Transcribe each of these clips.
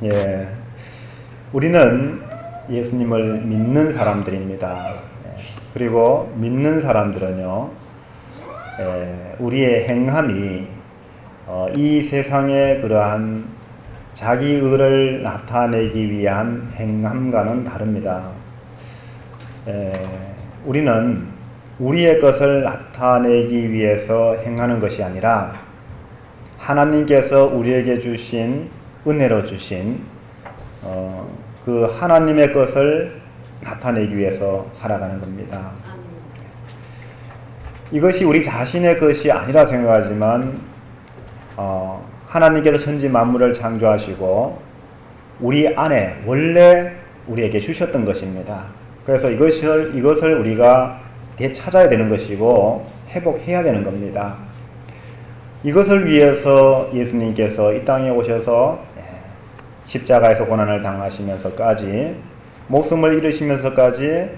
예, 우리는 예수님을 믿는 사람들입니다. 그리고 믿는 사람들은요, 우리의 행함이 이 세상의 그러한 자기 의를 나타내기 위한 행함과는 다릅니다. 우리는 우리의 것을 나타내기 위해서 행하는 것이 아니라 하나님께서 우리에게 주신 은혜로 주신 그 하나님의 것을 나타내기 위해서 살아가는 겁니다. 이것이 우리 자신의 것이 아니라 생각하지만 하나님께서 천지 만물을 창조하시고 우리 안에 원래 우리에게 주셨던 것입니다. 그래서 이것을 우리가 되찾아야 되는 것이고 회복해야 되는 겁니다. 이것을 위해서 예수님께서 이 땅에 오셔서 십자가에서 고난을 당하시면서까지 목숨을 잃으시면서까지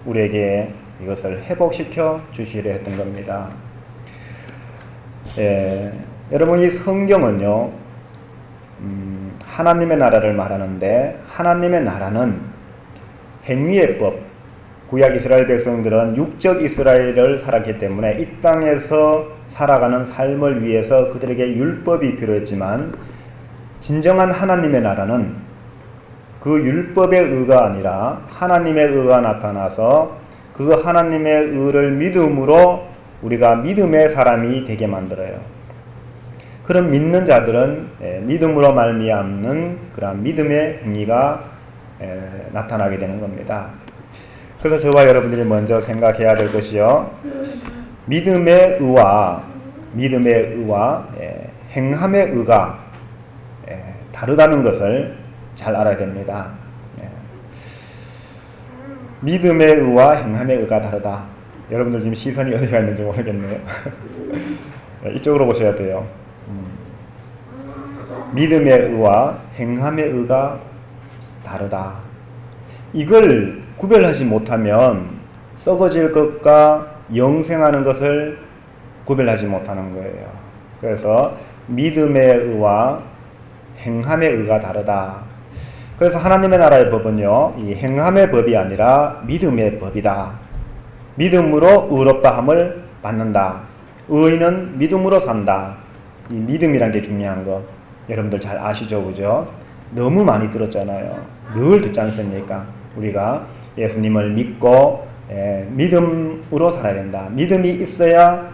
우리에게 이것을 회복시켜 주시려 했던 겁니다. 여러분, 이 성경은요, 하나님의 나라를 말하는데 하나님의 나라는 행위의 법, 구약 이스라엘 백성들은 육적 이스라엘을 살았기 때문에 이 땅에서 살아가는 삶을 위해서 그들에게 율법이 필요했지만 진정한 하나님의 나라는 그 율법의 의가 아니라 하나님의 의가 나타나서 그 하나님의 의를 믿음으로 우리가 믿음의 사람이 되게 만들어요. 그런 믿는 자들은 믿음으로 말미암는 그런 믿음의 행위가 나타나게 되는 겁니다. 그래서 저와 여러분들이 먼저 생각해야 될 것이요, 믿음의 의와 행함의 의가 다르다는 것을 잘 알아야 됩니다. 믿음의 의와 행함의 의가 다르다. 여러분들 지금 시선이 어디가 있는지 모르겠네요. 이쪽으로 보셔야 돼요. 믿음의 의와 행함의 의가 다르다. 이걸 구별하지 못하면 썩어질 것과 영생하는 것을 구별하지 못하는 거예요. 그래서 믿음의 의와 행함의 의가 다르다. 그래서 하나님의 나라의 법은요, 이 행함의 법이 아니라 믿음의 법이다. 믿음으로 의롭다함을 받는다. 의인은 믿음으로 산다. 이 믿음이란 게 중요한 거 여러분들 잘 아시죠, 그죠? 너무 많이 들었잖아요. 늘 듣지 않습니까? 우리가 예수님을 믿고 믿음으로 살아야 된다. 믿음이 있어야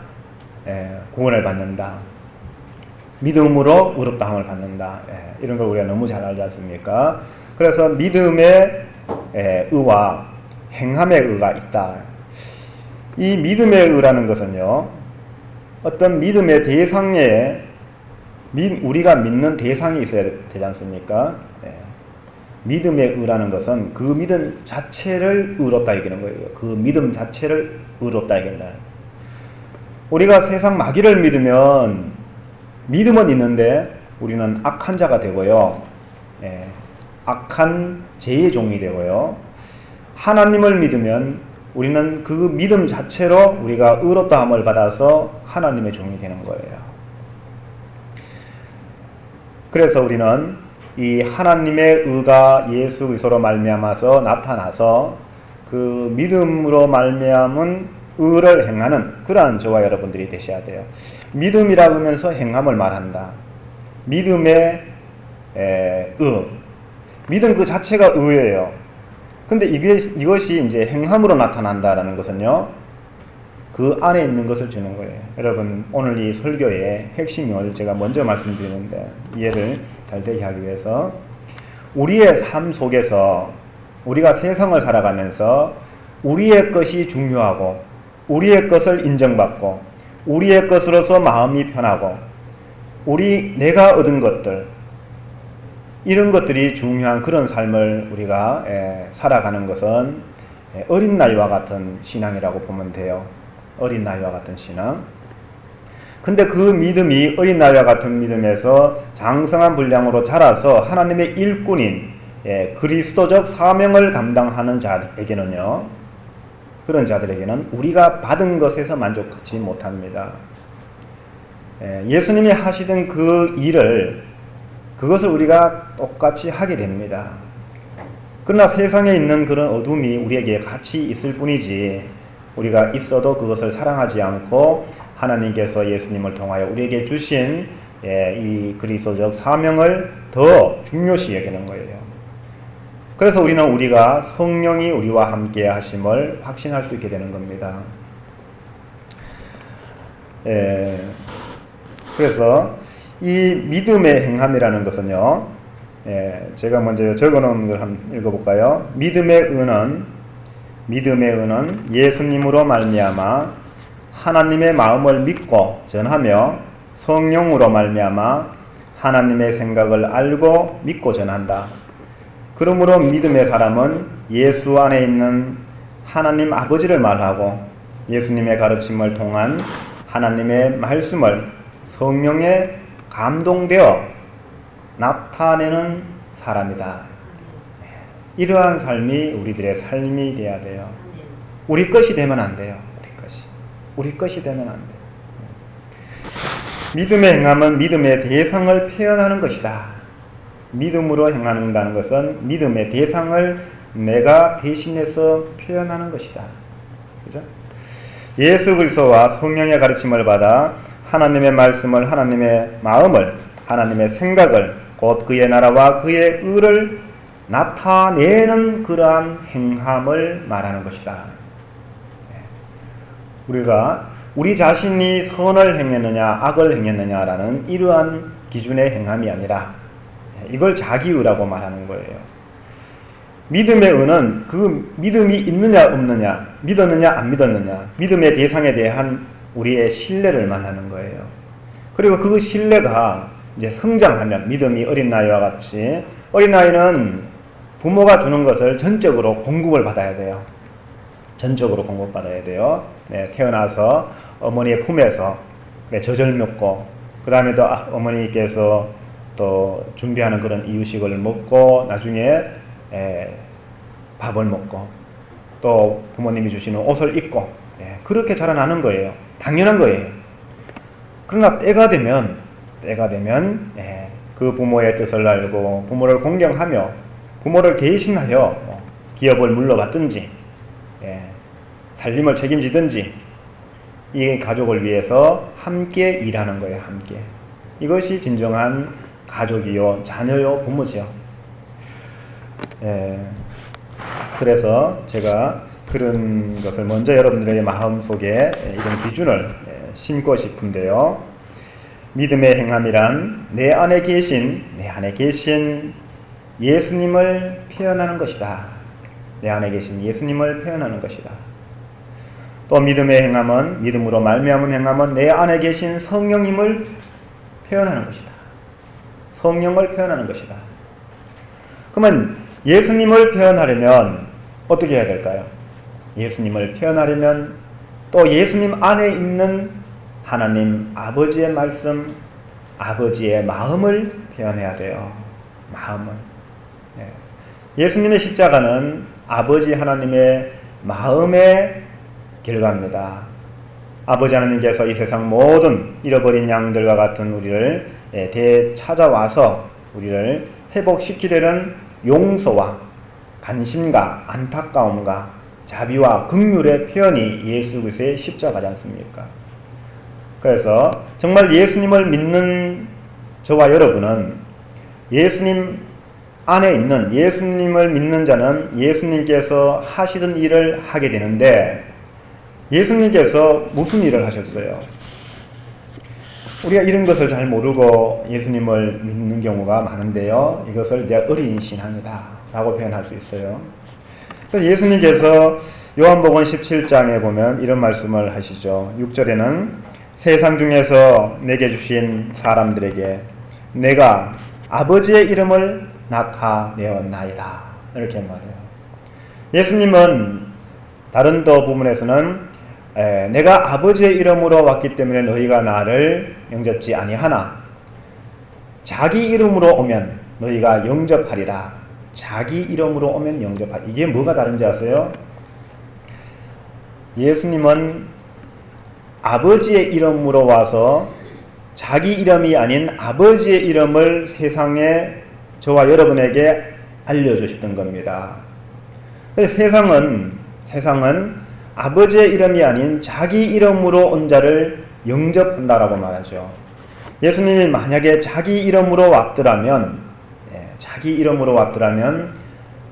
구원을 받는다. 믿음으로 의롭다함을 받는다. 이런 걸 우리가 너무 잘 알지 않습니까? 그래서 믿음의 의와 행함의 의가 있다. 이 믿음의 의라는 것은요, 어떤 믿음의 대상에 우리가 믿는 대상이 있어야 되지 않습니까? 믿음의 의라는 것은 그 믿음 자체를 의롭다 얘기하는 거예요. 그 믿음 자체를 의롭다 얘기한다. 우리가 세상 마귀를 믿으면 믿음은 있는데 우리는 악한 자가 되고요, 악한 죄의 종이 되고요, 하나님을 믿으면 우리는 그 믿음 자체로 우리가 의롭다함을 받아서 하나님의 종이 되는 거예요. 그래서 우리는 이 하나님의 의가 예수 그리스도로 말미암아서 나타나서 그 믿음으로 말미암은 의를 행하는 그러한 저와 여러분들이 되셔야 돼요. 믿음이라고 하면서 행함을 말한다. 믿음의 의. 믿음 그 자체가 의예요. 근데 이것이 이제 행함으로 나타난다라는 것은요, 그 안에 있는 것을 주는 거예요. 여러분, 오늘 이 설교의 핵심을 제가 먼저 말씀드리는데 이해를 잘 되게 하기 위해서, 우리의 삶 속에서 우리가 세상을 살아가면서 우리의 것이 중요하고 우리의 것을 인정받고 우리의 것으로서 마음이 편하고 내가 얻은 것들, 이런 것들이 중요한 그런 삶을 우리가 살아가는 것은 어린 나이와 같은 신앙이라고 보면 돼요. 어린 나이와 같은 신앙. 근데 그 믿음이 어린 나이와 같은 믿음에서 장성한 분량으로 자라서 하나님의 일꾼인 그리스도적 사명을 감당하는 자에게는요, 그런 자들에게는 우리가 받은 것에서 만족하지 못합니다. 예수님이 하시던 그 일을, 그 그것을 우리가 똑같이 하게 됩니다. 그러나 세상에 있는 그런 어둠이 우리에게 같이 있을 뿐이지 우리가 있어도 그것을 사랑하지 않고 하나님께서 예수님을 통하여 우리에게 주신 이 그리스도적 사명을 더 중요시 여기는 거예요. 그래서 우리는 우리가 성령이 우리와 함께 하심을 확신할 수 있게 되는 겁니다. 그래서 이 믿음의 행함이라는 것은요, 제가 먼저 적어놓은 걸 한번 읽어볼까요? 믿음의 은은 예수님으로 말미암아 하나님의 마음을 믿고 전하며 성령으로 말미암아 하나님의 생각을 알고 믿고 전한다. 그러므로 믿음의 사람은 예수 안에 있는 하나님 아버지를 말하고 예수님의 가르침을 통한 하나님의 말씀을 성령에 감동되어 나타내는 사람이다. 이러한 삶이 우리들의 삶이 되어야 돼요. 우리 것이 되면 안 돼요. 우리 것이 되면 안 돼요. 믿음의 행함은 믿음의 대상을 표현하는 것이다. 믿음으로 행한다는 것은 믿음의 대상을 내가 대신해서 표현하는 것이다. 그죠? 예수 그리스도와 성령의 가르침을 받아 하나님의 말씀을, 하나님의 마음을, 하나님의 생각을, 곧 그의 나라와 그의 의를 나타내는 그러한 행함을 말하는 것이다. 우리가 우리 자신이 선을 행했느냐 악을 행했느냐라는 이러한 기준의 행함이 아니라 이걸 자기의라고 말하는 거예요. 믿음의 의는 그 믿음이 있느냐 없느냐, 믿었느냐 안 믿었느냐, 믿음의 대상에 대한 우리의 신뢰를 말하는 거예요. 그리고 그 신뢰가 이제 성장하면 믿음이 어린 나이와 같이 어린 나이는 부모가 주는 것을 전적으로 공급을 받아야 돼요. 전적으로 공급받아야 돼요. 태어나서 어머니의 품에서 젖을 먹고 그 다음에 또 어머니께서 또 준비하는 그런 이유식을 먹고 나중에 밥을 먹고 또 부모님이 주시는 옷을 입고 그렇게 자라나는 거예요. 당연한 거예요. 그러나 때가 되면 그 부모의 뜻을 알고 부모를 공경하며 부모를 대신하여 기업을 물러받든지 살림을 책임지든지 이 가족을 위해서 함께 일하는 거예요. 함께. 이것이 진정한 가족이요 자녀요 부모죠. 그래서 제가 그런 것을 먼저 여러분들의 마음속에 이런 기준을 심고 싶은데요. 믿음의 행함이란 내 안에 계신 예수님을 표현하는 것이다. 내 안에 계신 예수님을 표현하는 것이다. 또 믿음의 행함은 믿음으로 말미암은 행함은 내 안에 계신 성령님을 표현하는 것이다. 성령을 표현하는 것이다. 그러면 예수님을 표현하려면 어떻게 해야 될까요? 예수님을 표현하려면 또 예수님 안에 있는 하나님 아버지의 말씀, 아버지의 마음을 표현해야 돼요. 마음을. 예수님의 십자가는 아버지 하나님의 마음의 결과입니다. 아버지 하나님께서 이 세상 모든 잃어버린 양들과 같은 우리를 되찾아와서 우리를 회복시키려는 용서와 관심과 안타까움과 자비와 긍휼의 표현이 예수 그리스도의 십자가지 않습니까? 그래서 정말 예수님을 믿는 저와 여러분은 예수님 안에 있는 예수님을 믿는 자는 예수님께서 하시던 일을 하게 되는데 예수님께서 무슨 일을 하셨어요? 우리가 이런 것을 잘 모르고 예수님을 믿는 경우가 많은데요. 이것을 이제 어린 신앙이다 라고 표현할 수 있어요. 그래서 예수님께서 요한복음 17장에 보면 이런 말씀을 하시죠. 6절에는 세상 중에서 내게 주신 사람들에게 내가 아버지의 이름을 나타내었나이다 이렇게 말해요. 예수님은 다른 또 부분에서는 내가 아버지의 이름으로 왔기 때문에 너희가 나를 영접지 아니하나 자기 이름으로 오면 너희가 영접하리라. 자기 이름으로 오면 영접하리라. 이게 뭐가 다른지 아세요? 예수님은 아버지의 이름으로 와서 자기 이름이 아닌 아버지의 이름을 세상에 저와 여러분에게 알려주셨던 겁니다. 세상은 아버지의 이름이 아닌 자기 이름으로 온 자를 영접한다라고 말하죠. 예수님이 만약에 자기 이름으로 왔더라면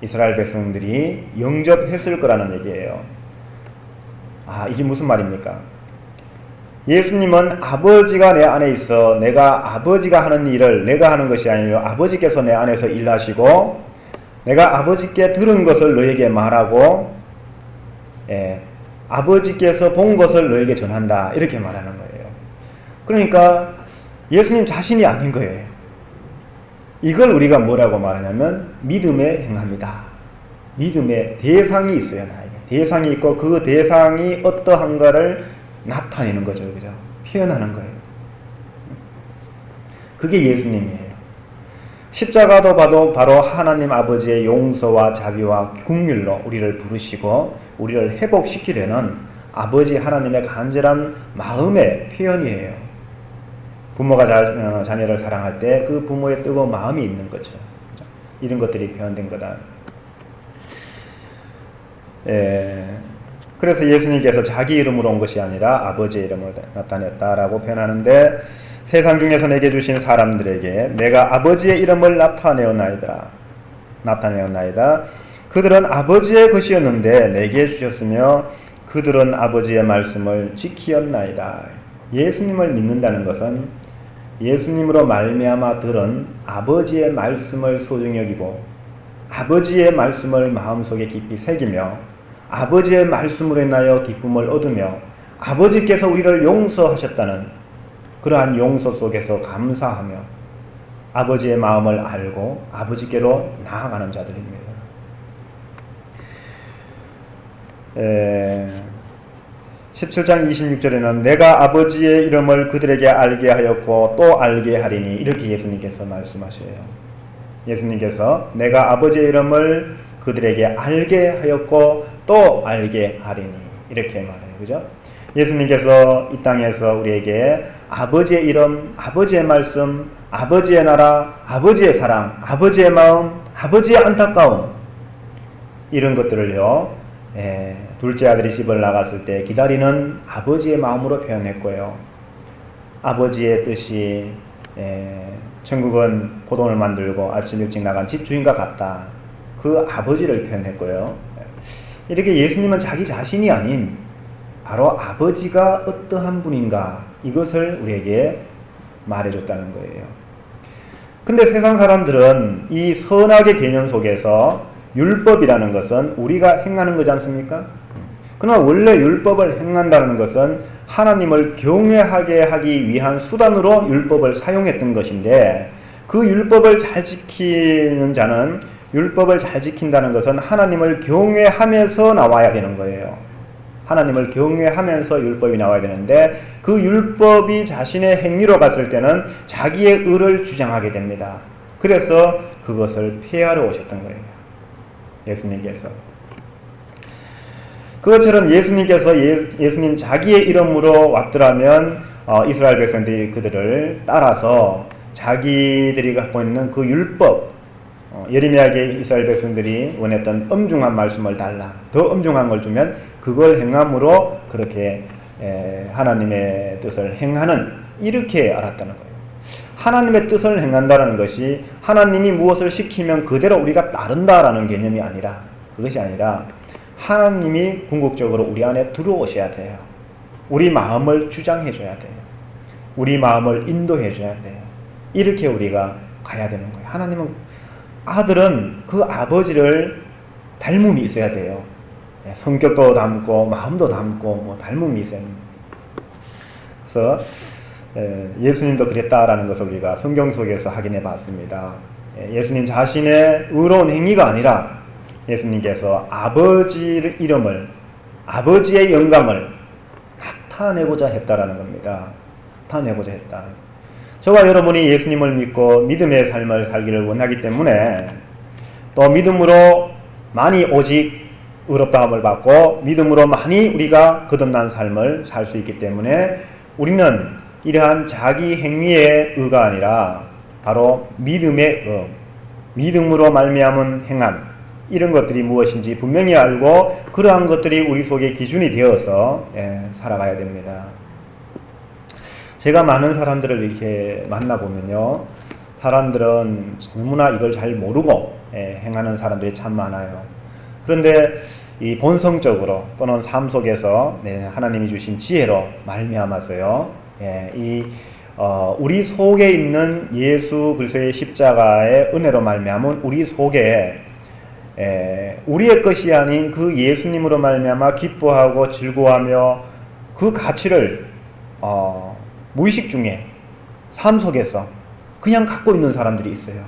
이스라엘 백성들이 영접했을 거라는 얘기예요. 이게 무슨 말입니까? 예수님은 아버지가 내 안에 있어 내가 아버지가 하는 일을 내가 하는 것이 아니라 아버지께서 내 안에서 일하시고 내가 아버지께 들은 것을 너에게 말하고 아버지께서 본 것을 너에게 전한다 이렇게 말하는 거예요. 그러니까 예수님 자신이 아닌 거예요. 이걸 우리가 뭐라고 말하냐면 믿음의 행함이다. 믿음의 대상이 있어요. 나에게 대상이 있고 그 대상이 어떠한가를 나타내는 거죠. 그죠? 표현하는 거예요. 그게 예수님이에요. 십자가도 바로 하나님 아버지의 용서와 자비와 긍휼로 우리를 부르시고 우리를 회복시키려는 아버지 하나님의 간절한 마음의 표현이에요. 부모가 자녀를 사랑할 때 그 부모의 뜨거운 마음이 있는 거죠. 그죠? 이런 것들이 표현된 거다. 그래서 예수님께서 자기 이름으로 온 것이 아니라 아버지의 이름으로 나타냈다라고 표현하는데 세상 중에서 내게 주신 사람들에게 내가 아버지의 이름을 나타내었나이다. 그들은 아버지의 것이었는데 내게 주셨으며 그들은 아버지의 말씀을 지키었나이다. 예수님을 믿는다는 것은 예수님으로 말미암아 들은 아버지의 말씀을 소중히 여기고 아버지의 말씀을 마음속에 깊이 새기며 아버지의 말씀으로 인하여 기쁨을 얻으며 아버지께서 우리를 용서하셨다는 그러한 용서 속에서 감사하며 아버지의 마음을 알고 아버지께로 나아가는 자들입니다. 17장 26절에는 내가 아버지의 이름을 그들에게 알게 하였고 또 알게 하리니 이렇게 예수님께서 말씀하셔요. 예수님께서 내가 아버지의 이름을 그들에게 알게 하였고 또 알게 하리니 이렇게 말해요. 그죠? 예수님께서 이 땅에서 우리에게 아버지의 이름, 아버지의 말씀, 아버지의 나라, 아버지의 사랑, 아버지의 마음, 아버지의 안타까움 이런 것들을요 둘째 아들이 집을 나갔을 때 기다리는 아버지의 마음으로 표현했고요. 아버지의 뜻이 천국은 고동을 만들고 아침 일찍 나간 집주인과 같다. 그 아버지를 표현했고요. 이렇게 예수님은 자기 자신이 아닌 바로 아버지가 어떠한 분인가 이것을 우리에게 말해줬다는 거예요. 근데 세상 사람들은 이 선악의 개념 속에서 율법이라는 것은 우리가 행하는 거지 않습니까? 그러나 원래 율법을 행한다는 것은 하나님을 경외하게 하기 위한 수단으로 율법을 사용했던 것인데 그 율법을 잘 지키는 자는 율법을 잘 지킨다는 것은 하나님을 경외하면서 나와야 되는 거예요. 하나님을 경외하면서 율법이 나와야 되는데 그 율법이 자신의 행위로 갔을 때는 자기의 의를 주장하게 됩니다. 그래서 그것을 폐하러 오셨던 거예요. 예수님께서. 그것처럼 예수님 자기의 이름으로 왔더라면 이스라엘 백성들이 그들을 따라서 자기들이 갖고 있는 그 율법 예레미야에게 이스라엘 백성들이 원했던 엄중한 말씀을 달라. 더 엄중한 걸 주면 그걸 행함으로 그렇게 하나님의 뜻을 행하는 이렇게 알았다는 거예요. 하나님의 뜻을 행한다는 것이 하나님이 무엇을 시키면 그대로 우리가 따른다라는 개념이 아니라 그것이 아니라 하나님이 궁극적으로 우리 안에 들어오셔야 돼요. 우리 마음을 주장해 줘야 돼요. 우리 마음을 인도해 줘야 돼요. 이렇게 우리가 가야 되는 거예요. 아들은 그 아버지를 닮음이 있어야 돼요. 성격도 닮고 마음도 닮고 닮음이 있어야 됩니다. 그래서 예수님도 그랬다라는 것을 우리가 성경 속에서 확인해 봤습니다. 예수님 자신의 의로운 행위가 아니라 예수님께서 아버지의 이름을 아버지의 영광을 나타내고자 했다라는 겁니다. 나타내고자 했다. 저와 여러분이 예수님을 믿고 믿음의 삶을 살기를 원하기 때문에 또 믿음으로 많이 오직 의롭다함을 받고 믿음으로 많이 우리가 거듭난 삶을 살 수 있기 때문에 우리는 이러한 자기 행위의 의가 아니라 바로 믿음의 의, 믿음으로 말미암은 행함, 이런 것들이 무엇인지 분명히 알고 그러한 것들이 우리 속에 기준이 되어서 살아가야 됩니다. 제가 많은 사람들을 이렇게 만나보면요, 사람들은 너무나 이걸 잘 모르고 행하는 사람들이 참 많아요. 그런데 이 본성적으로 또는 삶 속에서 하나님이 주신 지혜로 말미암아서요, 우리 속에 있는 예수 그리스도의 십자가의 은혜로 말미암은 우리 속에 우리의 것이 아닌 그 예수님으로 말미암아 기뻐하고 즐거워하며 그 가치를 무의식 중에 삶 속에서 그냥 갖고 있는 사람들이 있어요.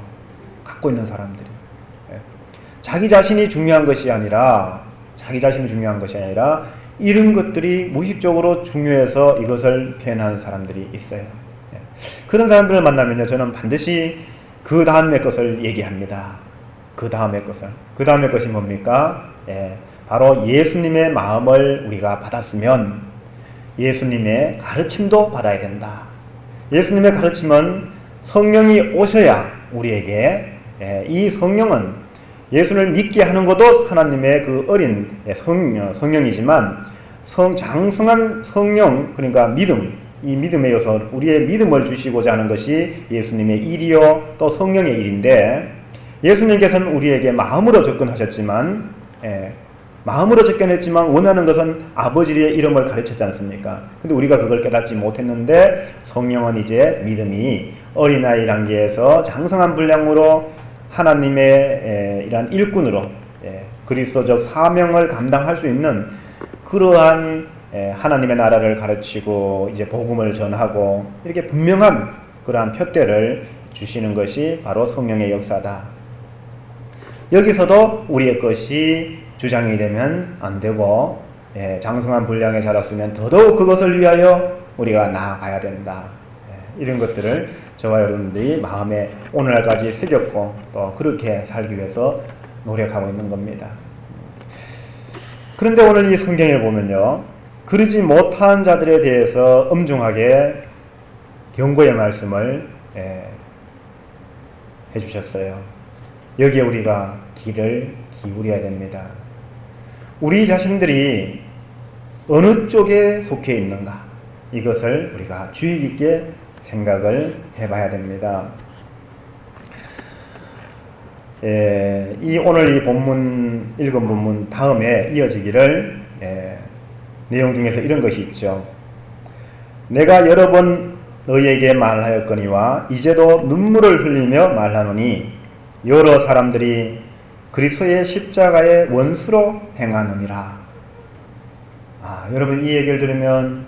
갖고 있는 사람들이. 자기 자신이 중요한 것이 아니라 이런 것들이 무의식적으로 중요해서 이것을 표현하는 사람들이 있어요. 그런 사람들을 만나면요, 저는 반드시 그 다음의 것을 얘기합니다. 그 다음의 것이 뭡니까? 바로 예수님의 마음을 우리가 받았으면 예수님의 가르침도 받아야 된다. 예수님의 가르침은 성령이 오셔야 우리에게, 이 성령은 예수를 믿게 하는 것도 하나님의 그 어린 성령이지만 장성한 성령, 그러니까 믿음, 이 믿음의 요소, 우리의 믿음을 주시고자 하는 것이 예수님의 일이요 또 성령의 일인데, 예수님께서는 우리에게 마음으로 접근했지만 원하는 것은 아버지의 이름을 가르쳤지 않습니까? 근데 우리가 그걸 깨닫지 못했는데, 성령은 이제 믿음이 어린아이 단계에서 장성한 분량으로 하나님의 이러한 일꾼으로 그리스도적 사명을 감당할 수 있는 그러한 하나님의 나라를 가르치고 이제 복음을 전하고 이렇게 분명한 그러한 표대를 주시는 것이 바로 성령의 역사다. 여기서도 우리의 것이 주장이 되면 안 되고, 장성한 분량에 자랐으면 더더욱 그것을 위하여 우리가 나아가야 된다. 이런 것들을 저와 여러분들이 마음에 오늘날까지 새겼고 또 그렇게 살기 위해서 노력하고 있는 겁니다. 그런데 오늘 이 성경에 보면요, 그러지 못한 자들에 대해서 엄중하게 경고의 말씀을 해주셨어요. 여기에 우리가 귀를 기울여야 됩니다. 우리 자신들이 어느 쪽에 속해 있는가, 이것을 우리가 주의 깊게 생각을 해봐야 됩니다. 오늘 이 본문, 읽은 본문 다음에 이어지기를 내용 중에서 이런 것이 있죠. 내가 여러 번 너희에게 말하였거니와 이제도 눈물을 흘리며 말하노니 여러 사람들이 그리스도의 십자가의 원수로 행하느니라. 여러분, 이 얘기를 들으면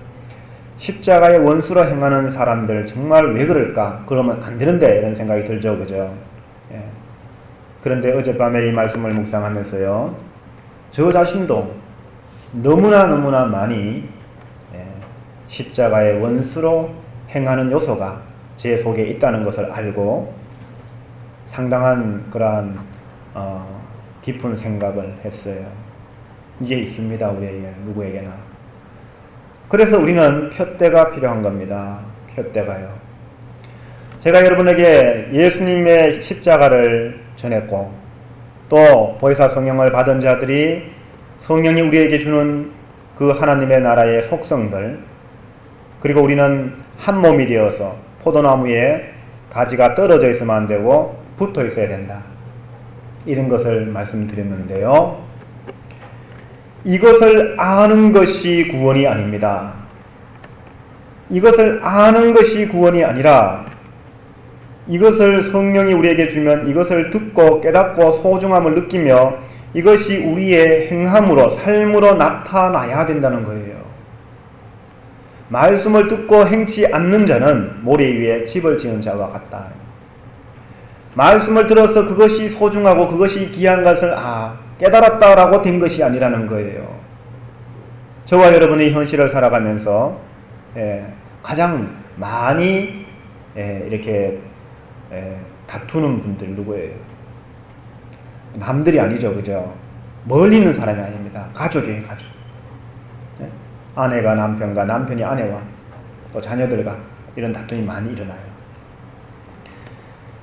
십자가의 원수로 행하는 사람들 정말 왜 그럴까? 그러면 안 되는데 이런 생각이 들죠, 그죠? 그런데 어젯밤에 이 말씀을 묵상하면서요, 저 자신도 너무나 많이 십자가의 원수로 행하는 요소가 제 속에 있다는 것을 알고 상당한 그러한 깊은 생각을 했어요. 이제 있습니다, 우리에게, 누구에게나. 그래서 우리는 표대가 필요한 겁니다. 표대가요. 제가 여러분에게 예수님의 십자가를 전했고 또 보혜사 성령을 받은 자들이 성령이 우리에게 주는 그 하나님의 나라의 속성들, 그리고 우리는 한 몸이 되어서 포도나무에 가지가 떨어져 있으면 안 되고 붙어 있어야 된다. 이런 것을 말씀드렸는데요. 이것을 아는 것이 구원이 아닙니다. 이것을 아는 것이 구원이 아니라 이것을 성령이 우리에게 주면 이것을 듣고 깨닫고 소중함을 느끼며 이것이 우리의 행함으로, 삶으로 나타나야 된다는 거예요. 말씀을 듣고 행치 않는 자는 모래 위에 집을 지은 자와 같다. 말씀을 들어서 그것이 소중하고 그것이 귀한 것을 깨달았다라고 된 것이 아니라는 거예요. 저와 여러분의 현실을 살아가면서 가장 많이 이렇게 다투는 분들 누구예요? 남들이 아니죠, 그죠? 멀리 있는 사람이 아닙니다. 가족이에요, 가족. 아내가 남편과, 남편이 아내와, 또 자녀들과 이런 다툼이 많이 일어나요.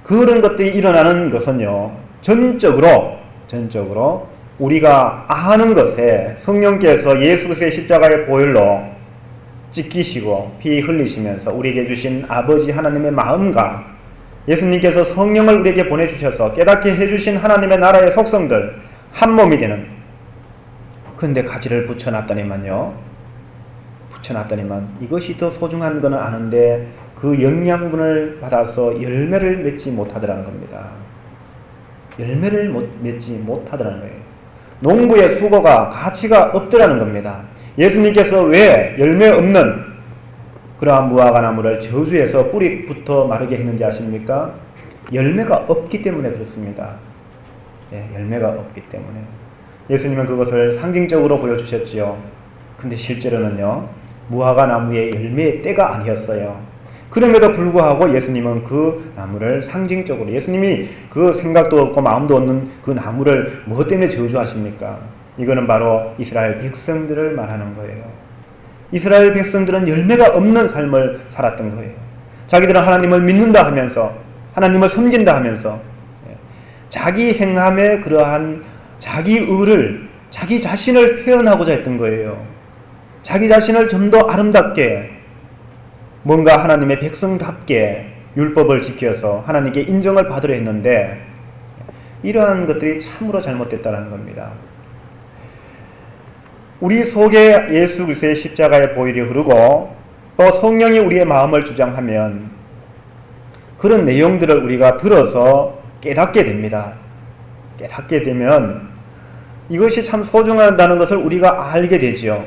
그런 것들이 일어나는 것은요, 전적으로 우리가 아는 것에 성령께서 예수 그리스도의 십자가의 보혈로 찢기시고 피 흘리시면서 우리에게 주신 아버지 하나님의 마음과 예수님께서 성령을 우리에게 보내주셔서 깨닫게 해주신 하나님의 나라의 속성들 한 몸이 되는, 근데 가지를 붙여놨더니만 이것이 더 소중한 거는 아는데 그 영양분을 받아서 열매를 맺지 못하더라는 겁니다. 열매를 맺지 못하더라는 거예요. 농부의 수고가 가치가 없더라는 겁니다. 예수님께서 왜 열매 없는 그러한 무화과 나무를 저주해서 뿌리부터 마르게 했는지 아십니까? 열매가 없기 때문에 그렇습니다. 열매가 없기 때문에. 예수님은 그것을 상징적으로 보여주셨지요. 근데 실제로는요, 무화과 나무의 열매의 때가 아니었어요. 그럼에도 불구하고 예수님은 그 나무를 상징적으로, 예수님이 그 생각도 없고 마음도 없는 그 나무를 무엇 때문에 저주하십니까? 이거는 바로 이스라엘 백성들을 말하는 거예요. 이스라엘 백성들은 열매가 없는 삶을 살았던 거예요. 자기들은 하나님을 믿는다 하면서, 하나님을 섬긴다 하면서 자기 행함에 그러한 자기 의를, 자기 자신을 표현하고자 했던 거예요. 자기 자신을 좀 더 아름답게, 뭔가 하나님의 백성답게 율법을 지켜서 하나님께 인정을 받으려 했는데 이러한 것들이 참으로 잘못됐다는 겁니다. 우리 속에 예수 그리스도의 십자가의 보혈이 흐르고 또 성령이 우리의 마음을 주장하면 그런 내용들을 우리가 들어서 깨닫게 됩니다. 깨닫게 되면 이것이 참 소중하다는 것을 우리가 알게 되지요.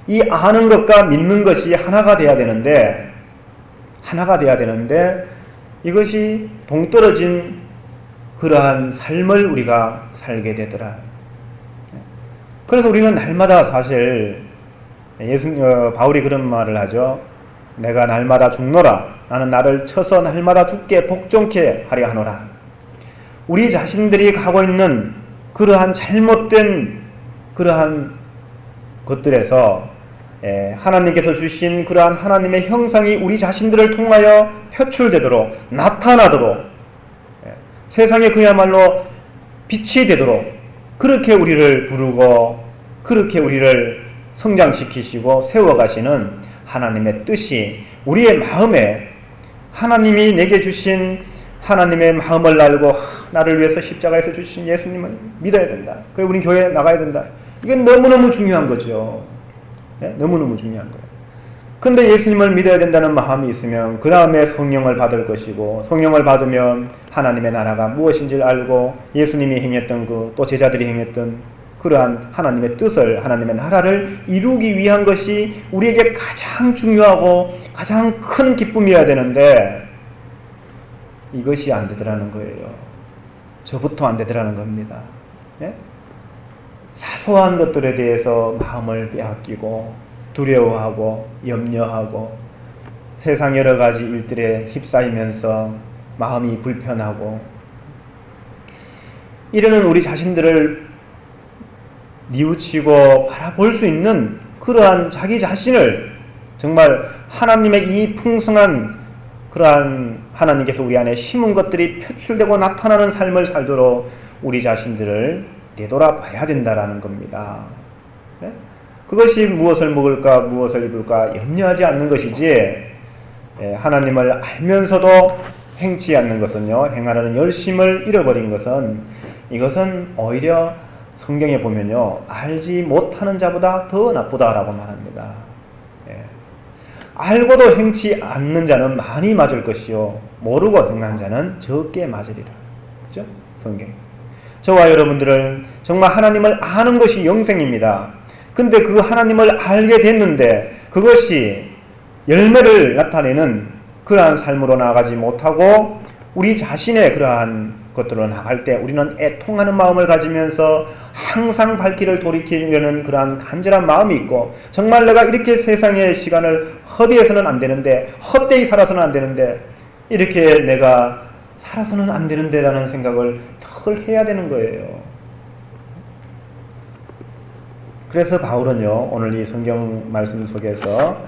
이 아는 것과 믿는 것이 하나가 돼야 되는데 이것이 동떨어진 그러한 삶을 우리가 살게 되더라. 그래서 우리는 날마다 사실 바울이 그런 말을 하죠. 내가 날마다 죽노라. 나는 나를 쳐서 날마다 죽게 복종케 하려 하노라. 우리 자신들이 가고 있는 그러한 잘못된 그러한 것들에서 하나님께서 주신 그러한 하나님의 형상이 우리 자신들을 통하여 표출되도록, 나타나도록, 세상에 그야말로 빛이 되도록 그렇게 우리를 부르고 그렇게 우리를 성장시키시고 세워가시는 하나님의 뜻이 우리의 마음에, 하나님이 내게 주신 하나님의 마음을 알고 나를 위해서 십자가에서 주신 예수님을 믿어야 된다. 그리고 우린 교회에 나가야 된다. 이건 너무너무 중요한 거죠. 너무너무 중요한 거예요. 근데 예수님을 믿어야 된다는 마음이 있으면 그 다음에 성령을 받을 것이고, 성령을 받으면 하나님의 나라가 무엇인지를 알고 예수님이 행했던 또 제자들이 행했던 그러한 하나님의 뜻을, 하나님의 나라를 이루기 위한 것이 우리에게 가장 중요하고 가장 큰 기쁨이어야 되는데 이것이 안 되더라는 거예요. 저부터 안 되더라는 겁니다. 사소한 것들에 대해서 마음을 빼앗기고 두려워하고 염려하고 세상 여러 가지 일들에 휩싸이면서 마음이 불편하고 이러는 우리 자신들을 뉘우치고 바라볼 수 있는 그러한 자기 자신을 정말 하나님의 이 풍성한 그러한 하나님께서 우리 안에 심은 것들이 표출되고 나타나는 삶을 살도록 우리 자신들을 되돌아봐야 된다라는 겁니다. 그것이 무엇을 먹을까 무엇을 입을까 염려하지 않는 것이지, 하나님을 알면서도 행치 않는 것은요, 행하려는 열심을 잃어버린 것은, 이것은 오히려 성경에 보면요, 알지 못하는 자보다 더 나쁘다라고 말합니다. 알고도 행치 않는 자는 많이 맞을 것이요 모르고 행한 자는 적게 맞으리라. 그죠? 성경. 저와 여러분들은 정말 하나님을 아는 것이 영생입니다. 근데 그 하나님을 알게 됐는데 그것이 열매를 나타내는 그러한 삶으로 나아가지 못하고 우리 자신의 그러한 것들로 나갈 때 우리는 애통하는 마음을 가지면서 항상 발길을 돌이키려는 그러한 간절한 마음이 있고, 정말 내가 이렇게 세상의 시간을 허비해서는 안 되는데, 헛되이 살아서는 안 되는데, 이렇게 내가 살아서는 안 되는데 라는 생각을 덜 해야 되는 거예요. 그래서 바울은요, 오늘 이 성경 말씀 속에서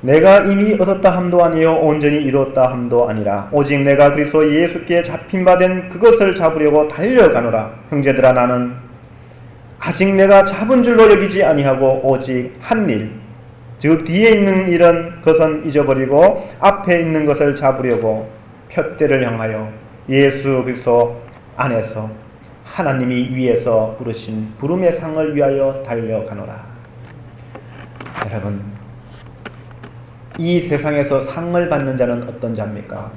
내가 이미 얻었다 함도 아니요 온전히 이루었다 함도 아니라 오직 내가 그리스도 예수께 잡힌 바 된 그것을 잡으려고 달려가노라. 형제들아, 나는 아직 내가 잡은 줄로 여기지 아니하고 오직 한 일, 즉 뒤에 있는 일은 그것은 잊어버리고 앞에 있는 것을 잡으려고 푯대를 향하여 예수 그리스도 안에서 하나님이 위에서 부르신 부름의 상을 위하여 달려가노라. 여러분, 이 세상에서 상을 받는 자는 어떤 자입니까?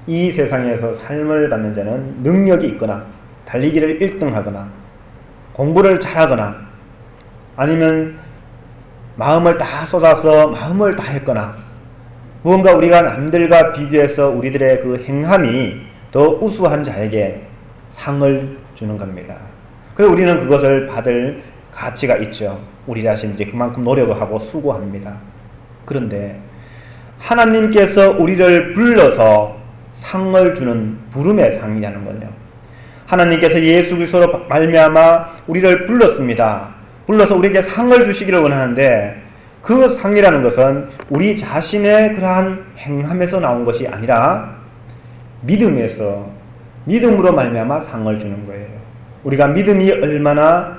이 세상에서 삶을 받는 자는 능력이 있거나 달리기를 1등하거나 공부를 잘하거나 아니면 마음을 다 쏟아서 마음을 다 했거나 무언가 우리가 남들과 비교해서 우리들의 그 행함이 더 우수한 자에게 상을 주는 겁니다. 그래서 우리는 그것을 받을 가치가 있죠. 우리 자신이 그만큼 노력을 하고 수고합니다. 그런데 하나님께서 우리를 불러서 상을 주는 부름의 상이라는 거예요. 하나님께서 예수 그리스도로 말미암아 우리를 불렀습니다. 불러서 우리에게 상을 주시기를 원하는데 그 상이라는 것은 우리 자신의 그러한 행함에서 나온 것이 아니라 믿음으로 말미암아 상을 주는 거예요. 우리가 믿음이 얼마나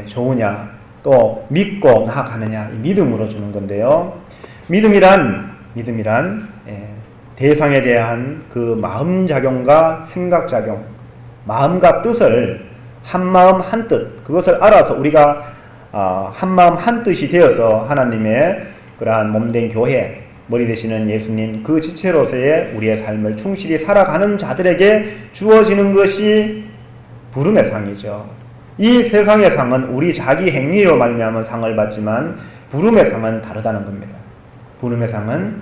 좋으냐, 또 믿고 나아가느냐, 이 믿음으로 주는 건데요. 믿음이란 대상에 대한 그 마음작용과 생각작용, 마음과 뜻을 한마음 한뜻, 그것을 알아서 우리가 한마음 한뜻이 되어서 하나님의 그러한 몸된 교회, 머리 되시는 예수님 그 지체로서의 우리의 삶을 충실히 살아가는 자들에게 주어지는 것이 부름의 상이죠. 이 세상의 상은 우리 자기 행위로 말미암은 상을 받지만 부름의 상은 다르다는 겁니다. 부름의 상은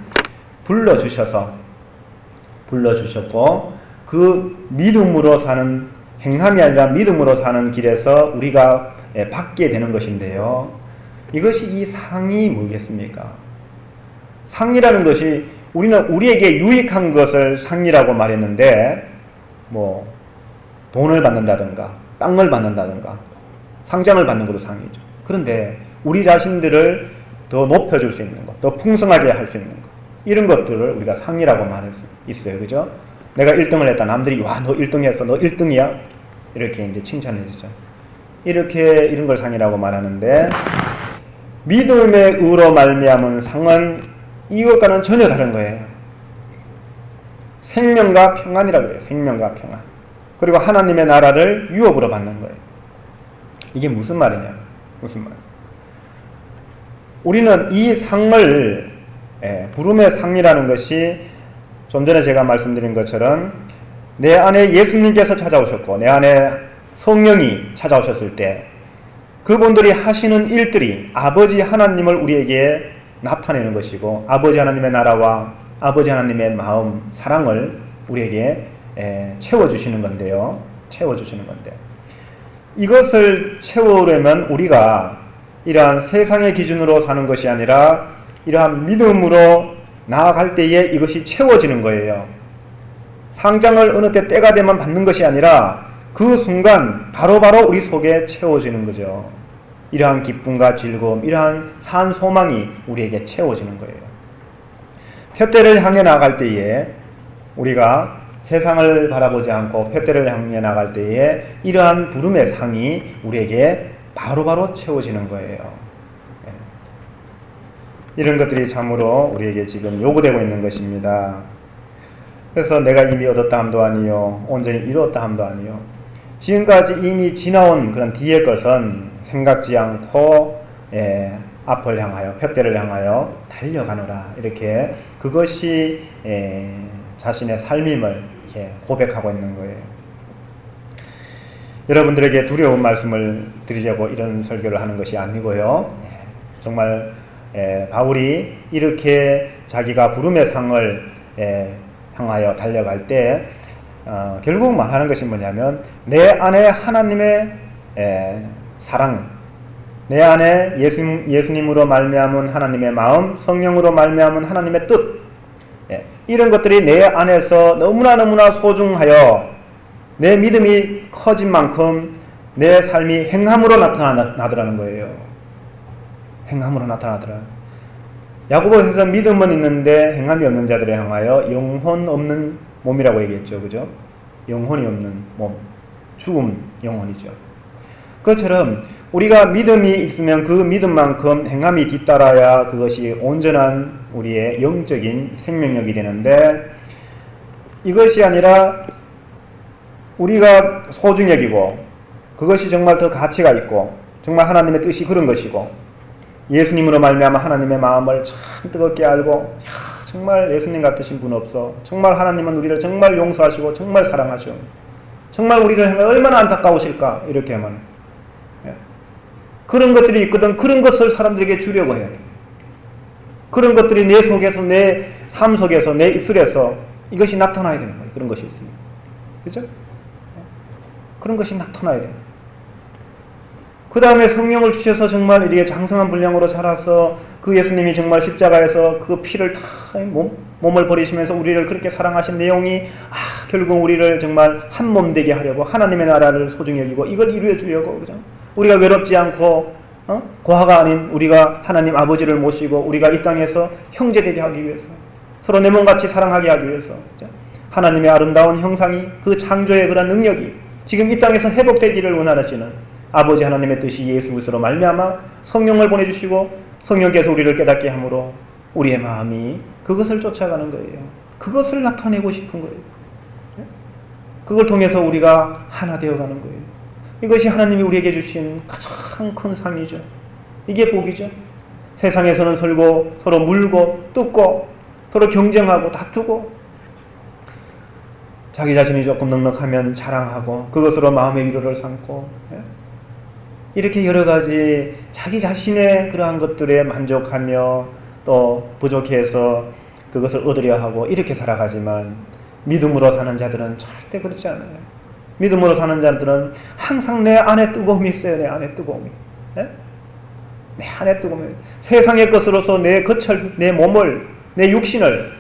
불러주셨고 그 믿음으로 사는 행함이 아니라 믿음으로 사는 길에서 우리가 받게 되는 것인데요. 이것이 이 상이 뭐겠습니까? 상이라는 것이 우리는 우리에게 유익한 것을 상이라고 말했는데 돈을 받는다든가 땅을 받는다든가 상장을 받는 것도 상이죠. 그런데 우리 자신들을 더 높여줄 수 있는 것, 더 풍성하게 할 수 있는 것, 이런 것들을 우리가 상이라고 말할 수 있어요. 그죠? 내가 1등을 했다. 남들이 와, 너 1등 했어. 너 1등이야. 이렇게 이제 칭찬해 주죠. 이런 걸 상이라고 말하는데 믿음의 의로 말미암은 상은 이것과는 전혀 다른 거예요. 생명과 평안이라고 해요. 생명과 평안. 그리고 하나님의 나라를 유업으로 받는 거예요. 이게 무슨 말이냐? 우리는 이 상을 부름의 상이라는 것이 좀 전에 제가 말씀드린 것처럼 내 안에 예수님께서 찾아오셨고 내 안에 성령이 찾아오셨을 때 그분들이 하시는 일들이 아버지 하나님을 우리에게 나타내는 것이고 아버지 하나님의 나라와 아버지 하나님의 마음, 사랑을 우리에게 채워주시는 건데요. 이것을 채우려면 우리가 이러한 세상의 기준으로 사는 것이 아니라 이러한 믿음으로 나아갈 때에 이것이 채워지는 거예요. 상장을 어느 때가 되면 받는 것이 아니라 그 순간 바로바로 우리 속에 채워지는 거죠. 이러한 기쁨과 즐거움, 이러한 산 소망이 우리에게 채워지는 거예요. 푯대를 향해 나아갈 때에 우리가 세상을 바라보지 않고 푯대를 향해 나갈 때에 이러한 부름의 상이 우리에게 바로바로 채워지는 거예요. 이런 것들이 참으로 우리에게 지금 요구되고 있는 것입니다. 그래서 내가 이미 얻었다 함도 아니요 온전히 이루었다 함도 아니요, 지금까지 이미 지나온 그런 뒤의 것은 생각지 않고 앞을 향하여 푯대를 향하여 달려가노라, 이렇게 그것이 자신의 삶임을 이렇게 고백하고 있는 거예요. 여러분들에게 두려운 말씀을 드리려고 이런 설교를 하는 것이 아니고요. 정말 바울이 이렇게 자기가 부름의 상을 향하여 달려갈 때 결국 말하는 것이 뭐냐면 내 안에 하나님의 사랑, 내 안에 예수님으로 말미암은 하나님의 마음, 성령으로 말미암은 하나님의 뜻, 이런 것들이 내 안에서 너무나 소중하여 내 믿음이 커진 만큼 내 삶이 행함으로 나타나더라는 거예요. 행함으로 나타나더라. 야고보서에서 믿음은 있는데 행함이 없는 자들에 향하여 영혼 없는 몸이라고 얘기했죠. 그죠? 영혼이 없는 몸. 죽음 영혼이죠. 그것처럼 우리가 믿음이 있으면 그 믿음만큼 행함이 뒤따라야 그것이 온전한 우리의 영적인 생명력이 되는데, 이것이 아니라 우리가 소중히 여기고 그것이 정말 더 가치가 있고 정말 하나님의 뜻이 그런 것이고 예수님으로 말미암아 하나님의 마음을 참 뜨겁게 알고, 정말 예수님 같으신 분 없어, 정말 하나님은 우리를 정말 용서하시고 정말 사랑하셔, 정말 우리를 향해 얼마나 안타까우실까, 이렇게 하면 그런 것들이 있거든. 그런 것을 사람들에게 주려고 해야 돼. 그런 것들이 내 속에서, 내 삶 속에서, 내 입술에서 이것이 나타나야 되는 거예요. 그런 것이 있으면. 그죠? 그런 것이 나타나야 돼요. 그 다음에 성령을 주셔서 정말 이렇게 장성한 분량으로 자라서 그 예수님이 정말 십자가에서 그 피를 다 몸을 버리시면서 우리를 그렇게 사랑하신 내용이 결국 우리를 정말 한 몸 되게 하려고 하나님의 나라를 소중히 여기고 이걸 이루어 주려고, 그죠? 우리가 외롭지 않고 고아가 아닌 우리가 하나님 아버지를 모시고 우리가 이 땅에서 형제되게 하기 위해서, 서로 내 몸같이 사랑하게 하기 위해서, 그죠? 하나님의 아름다운 형상이, 그 창조의 그런 능력이 지금 이 땅에서 회복되기를 원하시는 아버지 하나님의 뜻이 예수 그리스도로 말미암아 성령을 보내주시고 성령께서 우리를 깨닫게 함으로 우리의 마음이 그것을 쫓아가는 거예요. 그것을 나타내고 싶은 거예요. 그걸 통해서 우리가 하나 되어가는 거예요. 이것이 하나님이 우리에게 주신 가장 큰 상이죠. 이게 복이죠. 세상에서는 서로 물고 뜯고 서로 경쟁하고 다투고 자기 자신이 조금 넉넉하면 자랑하고 그것으로 마음의 위로를 삼고, 이렇게 여러 가지 자기 자신의 그러한 것들에 만족하며 또 부족해서 그것을 얻으려 하고 이렇게 살아가지만, 믿음으로 사는 자들은 절대 그렇지 않아요. 믿음으로 사는 자들은 항상 내 안에 뜨거움이 있어요. 내 안에 뜨거움이. 내 안에 뜨거움이. 세상의 것으로서 내 거철, 내 몸을, 내 육신을,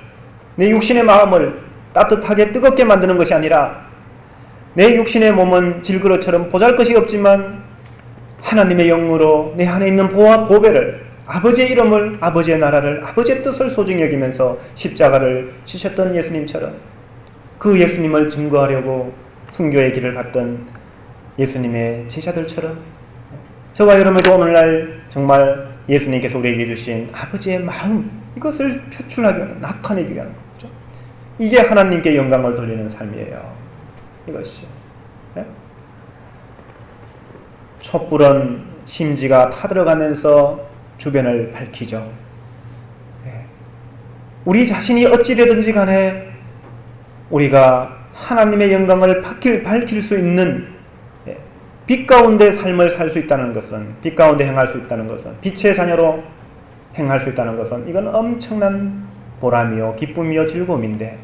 내 육신의 마음을 따뜻하게 뜨겁게 만드는 것이 아니라, 내 육신의 몸은 질그릇처럼 보잘것이 없지만 하나님의 영으로 내 안에 있는 보화 보배를, 아버지의 이름을, 아버지의 나라를, 아버지의 뜻을 소중히 여기면서 십자가를 지셨던 예수님처럼, 그 예수님을 증거하려고 순교의 길을 갔던 예수님의 제자들처럼 저와 여러분도 오늘날 정말 예수님께서 우리에게 주신 아버지의 마음, 이것을 표출하기 위한, 나타내기 위한 거죠. 이게 하나님께 영광을 돌리는 삶이에요. 이것이. 촛불은 심지가 타들어가면서 주변을 밝히죠. 우리 자신이 어찌되든지 간에 우리가 하나님의 영광을 밝힐 수 있는 빛 가운데 삶을 살 수 있다는 것은, 빛 가운데 행할 수 있다는 것은, 빛의 자녀로 행할 수 있다는 것은, 이건 엄청난 보람이요 기쁨이요 즐거움인데,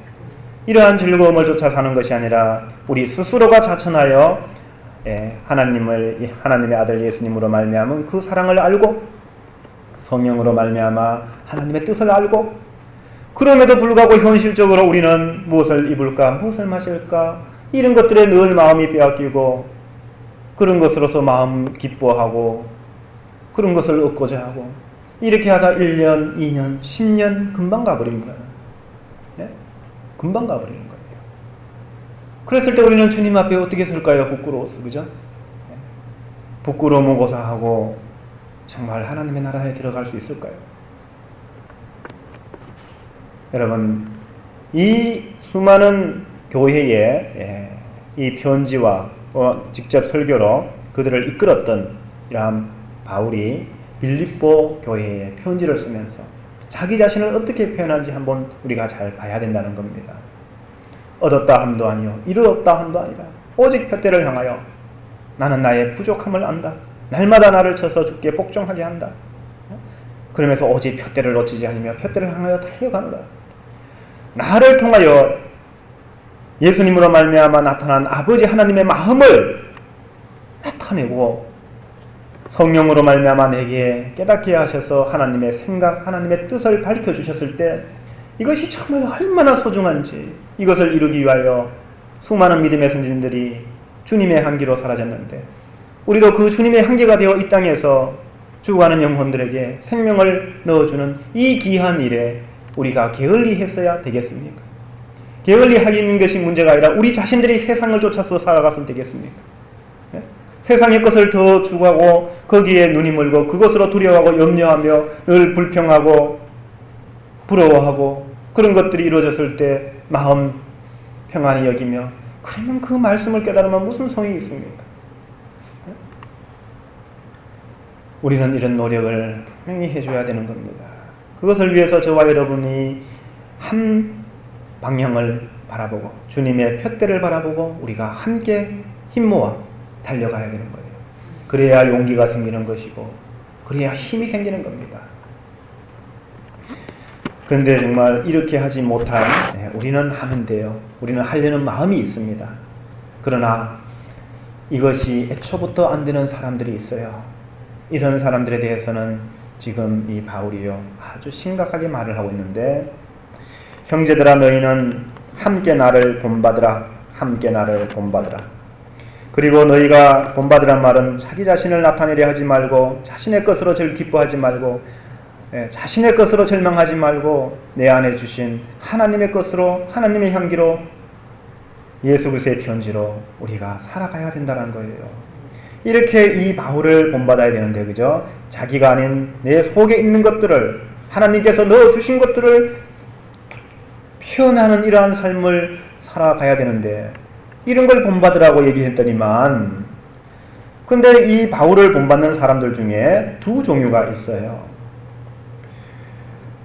이러한 즐거움을 쫓아 사는 것이 아니라 우리 스스로가 자천하여 하나님의 아들 예수님으로 말미암은 그 사랑을 알고 성령으로 말미암아 하나님의 뜻을 알고, 그럼에도 불구하고 현실적으로 우리는 무엇을 입을까, 무엇을 마실까, 이런 것들에 늘 마음이 빼앗기고 그런 것으로서 마음 기뻐하고 그런 것을 얻고자 하고, 이렇게 하다 1년, 2년, 10년 금방 가버린 거예요. 금방 가버리는 거예요. 그랬을 때 우리는 주님 앞에 어떻게 설까요? 부끄러워서, 그죠? 부끄러움을 고사하고 정말 하나님의 나라에 들어갈 수 있을까요? 여러분, 이 수많은 교회에 이 편지와 직접 설교로 그들을 이끌었던 이러한 바울이 빌립보 교회에 편지를 쓰면서 자기 자신을 어떻게 표현하는지 한번 우리가 잘 봐야 된다는 겁니다. 얻었다 함도 아니요 이루었다 함도 아니라 오직 푯대를 향하여 나는 나의 부족함을 안다. 날마다 나를 쳐서 주께 복종하게 한다. 그러면서 오직 푯대를 놓치지 않으며 푯대를 향하여 달려가노라. 나를 통하여 예수님으로 말미암아 나타난 아버지 하나님의 마음을 나타내고 성령으로 말미암아 내게 깨닫게 하셔서 하나님의 생각, 하나님의 뜻을 밝혀주셨을 때 이것이 정말 얼마나 소중한지, 이것을 이루기 위하여 수많은 믿음의 선진들이 주님의 향기로 사라졌는데, 우리도 그 주님의 향기가 되어 이 땅에서 죽어가는 영혼들에게 생명을 넣어주는 이 귀한 일에 우리가 게을리 했어야 되겠습니까? 게을리 하는 것이 문제가 아니라 우리 자신들이 세상을 쫓아서 살아갔으면 되겠습니까? 네? 세상의 것을 더 추구하고 거기에 눈이 멀고 그것으로 두려워하고 염려하며 늘 불평하고 부러워하고 그런 것들이 이루어졌을 때 마음 평안히 여기며 그러면 그 말씀을 깨달으면 무슨 소용이 있습니까? 우리는 이런 노력을 분명히 해줘야 되는 겁니다. 그것을 위해서 저와 여러분이 한 방향을 바라보고 주님의 푯대를 바라보고 우리가 함께 힘모아 달려가야 되는 거예요. 그래야 용기가 생기는 것이고 그래야 힘이 생기는 겁니다. 그런데 정말 이렇게 하지 못한 우리는 하면 돼요. 우리는 하려는 마음이 있습니다. 그러나 이것이 애초부터 안 되는 사람들이 있어요. 이런 사람들에 대해서는 지금 이 바울이요 아주 심각하게 말을 하고 있는데 형제들아 너희는 함께 나를 본받으라 함께 나를 본받으라. 그리고 너희가 본받으란 말은 자기 자신을 나타내려 하지 말고 자신의 것으로 절 기뻐하지 말고 자신의 것으로 절망하지 말고 내 안에 주신 하나님의 것으로 하나님의 향기로 예수 그리스도의 편지로 우리가 살아가야 된다는 거예요. 이렇게 이 바울을 본받아야 되는데 그죠? 자기가 아닌 내 속에 있는 것들을 하나님께서 넣어주신 것들을 표현하는 이러한 삶을 살아가야 되는데 이런 걸 본받으라고 얘기했더니만 근데 이 바울을 본받는 사람들 중에 두 종류가 있어요.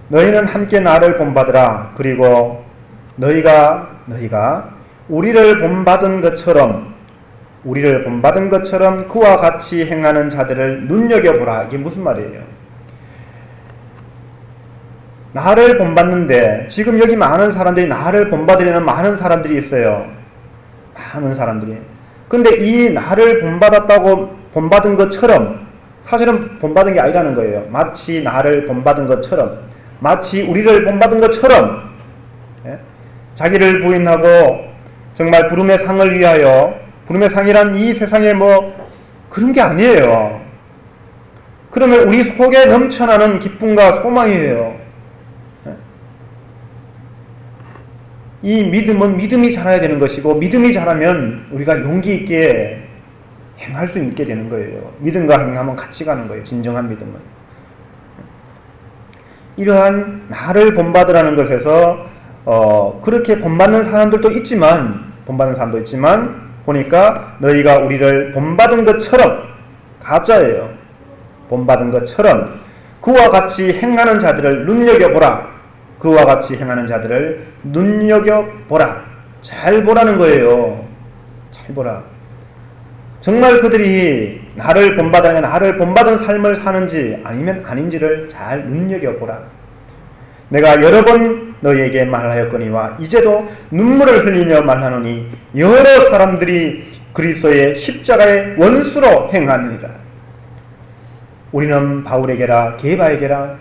너희는 함께 나를 본받으라. 그리고 너희가 우리를 본받은 것처럼 그와 같이 행하는 자들을 눈여겨보라. 이게 무슨 말이에요? 나를 본받는데 지금 여기 많은 사람들이 나를 본받으려는 많은 사람들이 있어요. 많은 사람들이. 근데 이 나를 본받은 것처럼 사실은 본받은 게 아니라는 거예요. 마치 나를 본받은 것처럼 마치 우리를 본받은 것처럼 자기를 부인하고 정말 부름의 상을 위하여 부름의 상이란 이 세상에 그런 게 아니에요. 그러면 우리 속에 넘쳐나는 기쁨과 소망이에요. 이 믿음은 믿음이 자라야 되는 것이고 믿음이 자라면 우리가 용기 있게 행할 수 있게 되는 거예요. 믿음과 행함은 같이 가는 거예요. 진정한 믿음은. 이러한 나를 본받으라는 것에서 그렇게 본받는 사람도 있지만 보니까 너희가 우리를 본받은 것처럼 가짜예요. 본받은 것처럼 그와 같이 행하는 자들을 눈여겨보라. 그와 같이 행하는 자들을 눈여겨보라. 잘 보라는 거예요. 잘 보라. 정말 그들이 나를 본받은 삶을 사는지 아니면 아닌지를 잘 눈여겨보라. 내가 여러 번 너희에게 말하였거니와 이제도 눈물을 흘리며 말하노니 여러 사람들이 그리스도의 십자가의 원수로 행하느니라. 우리는 바울에게라 게바에게라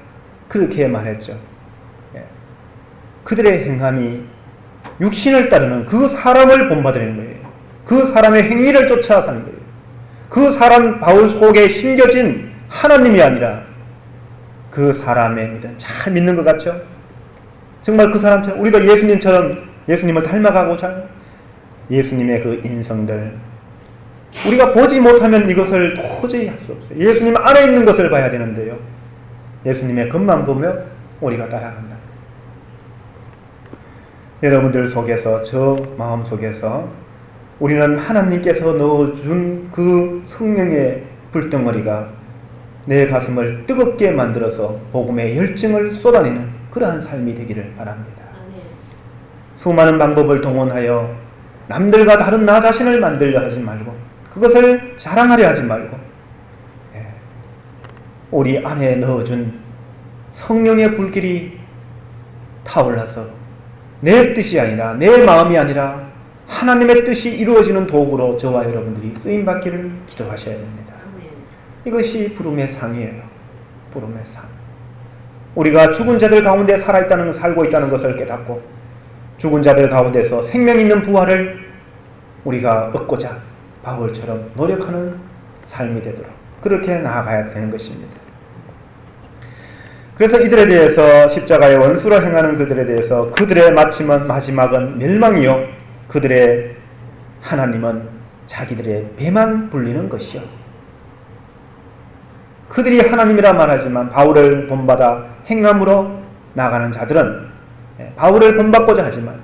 그렇게 말했죠. 그들의 행함이 육신을 따르는 그 사람을 본받으려는 거예요. 그 사람의 행위를 쫓아 사는 거예요. 그 사람 바울 속에 심겨진 하나님이 아니라 그 사람의 믿음 잘 믿는 것 같죠? 정말 그 사람처럼 우리가 예수님을 닮아가고자 예수님의 그 인성들 우리가 보지 못하면 이것을 도저히 할 수 없어요. 예수님 안에 있는 것을 봐야 되는데요. 예수님의 겉만 보며 우리가 따라간다. 여러분들 속에서 저 마음 속에서 우리는 하나님께서 넣어준 그 성령의 불덩어리가 내 가슴을 뜨겁게 만들어서 복음의 열정을 쏟아내는 그러한 삶이 되기를 바랍니다. 수많은 방법을 동원하여 남들과 다른 나 자신을 만들려 하지 말고 그것을 자랑하려 하지 말고 우리 안에 넣어준 성령의 불길이 타올라서 내 뜻이 아니라 내 마음이 아니라 하나님의 뜻이 이루어지는 도구로 저와 여러분들이 쓰임받기를 기도하셔야 됩니다. 이것이 부름의 상이에요. 부름의 상. 우리가 죽은 자들 가운데 살고 있다는 것을 깨닫고 죽은 자들 가운데서 생명 있는 부활을 우리가 얻고자 바울처럼 노력하는 삶이 되도록 그렇게 나아가야 되는 것입니다. 그래서 이들에 대해서 십자가의 원수로 행하는 그들에 대해서 그들의 마지막은 멸망이요 그들의 하나님은 자기들의 배만 불리는 것이요. 그들이 하나님이라 말하지만 바울을 본받아 행함으로 나가는 자들은 바울을 본받고자 하지만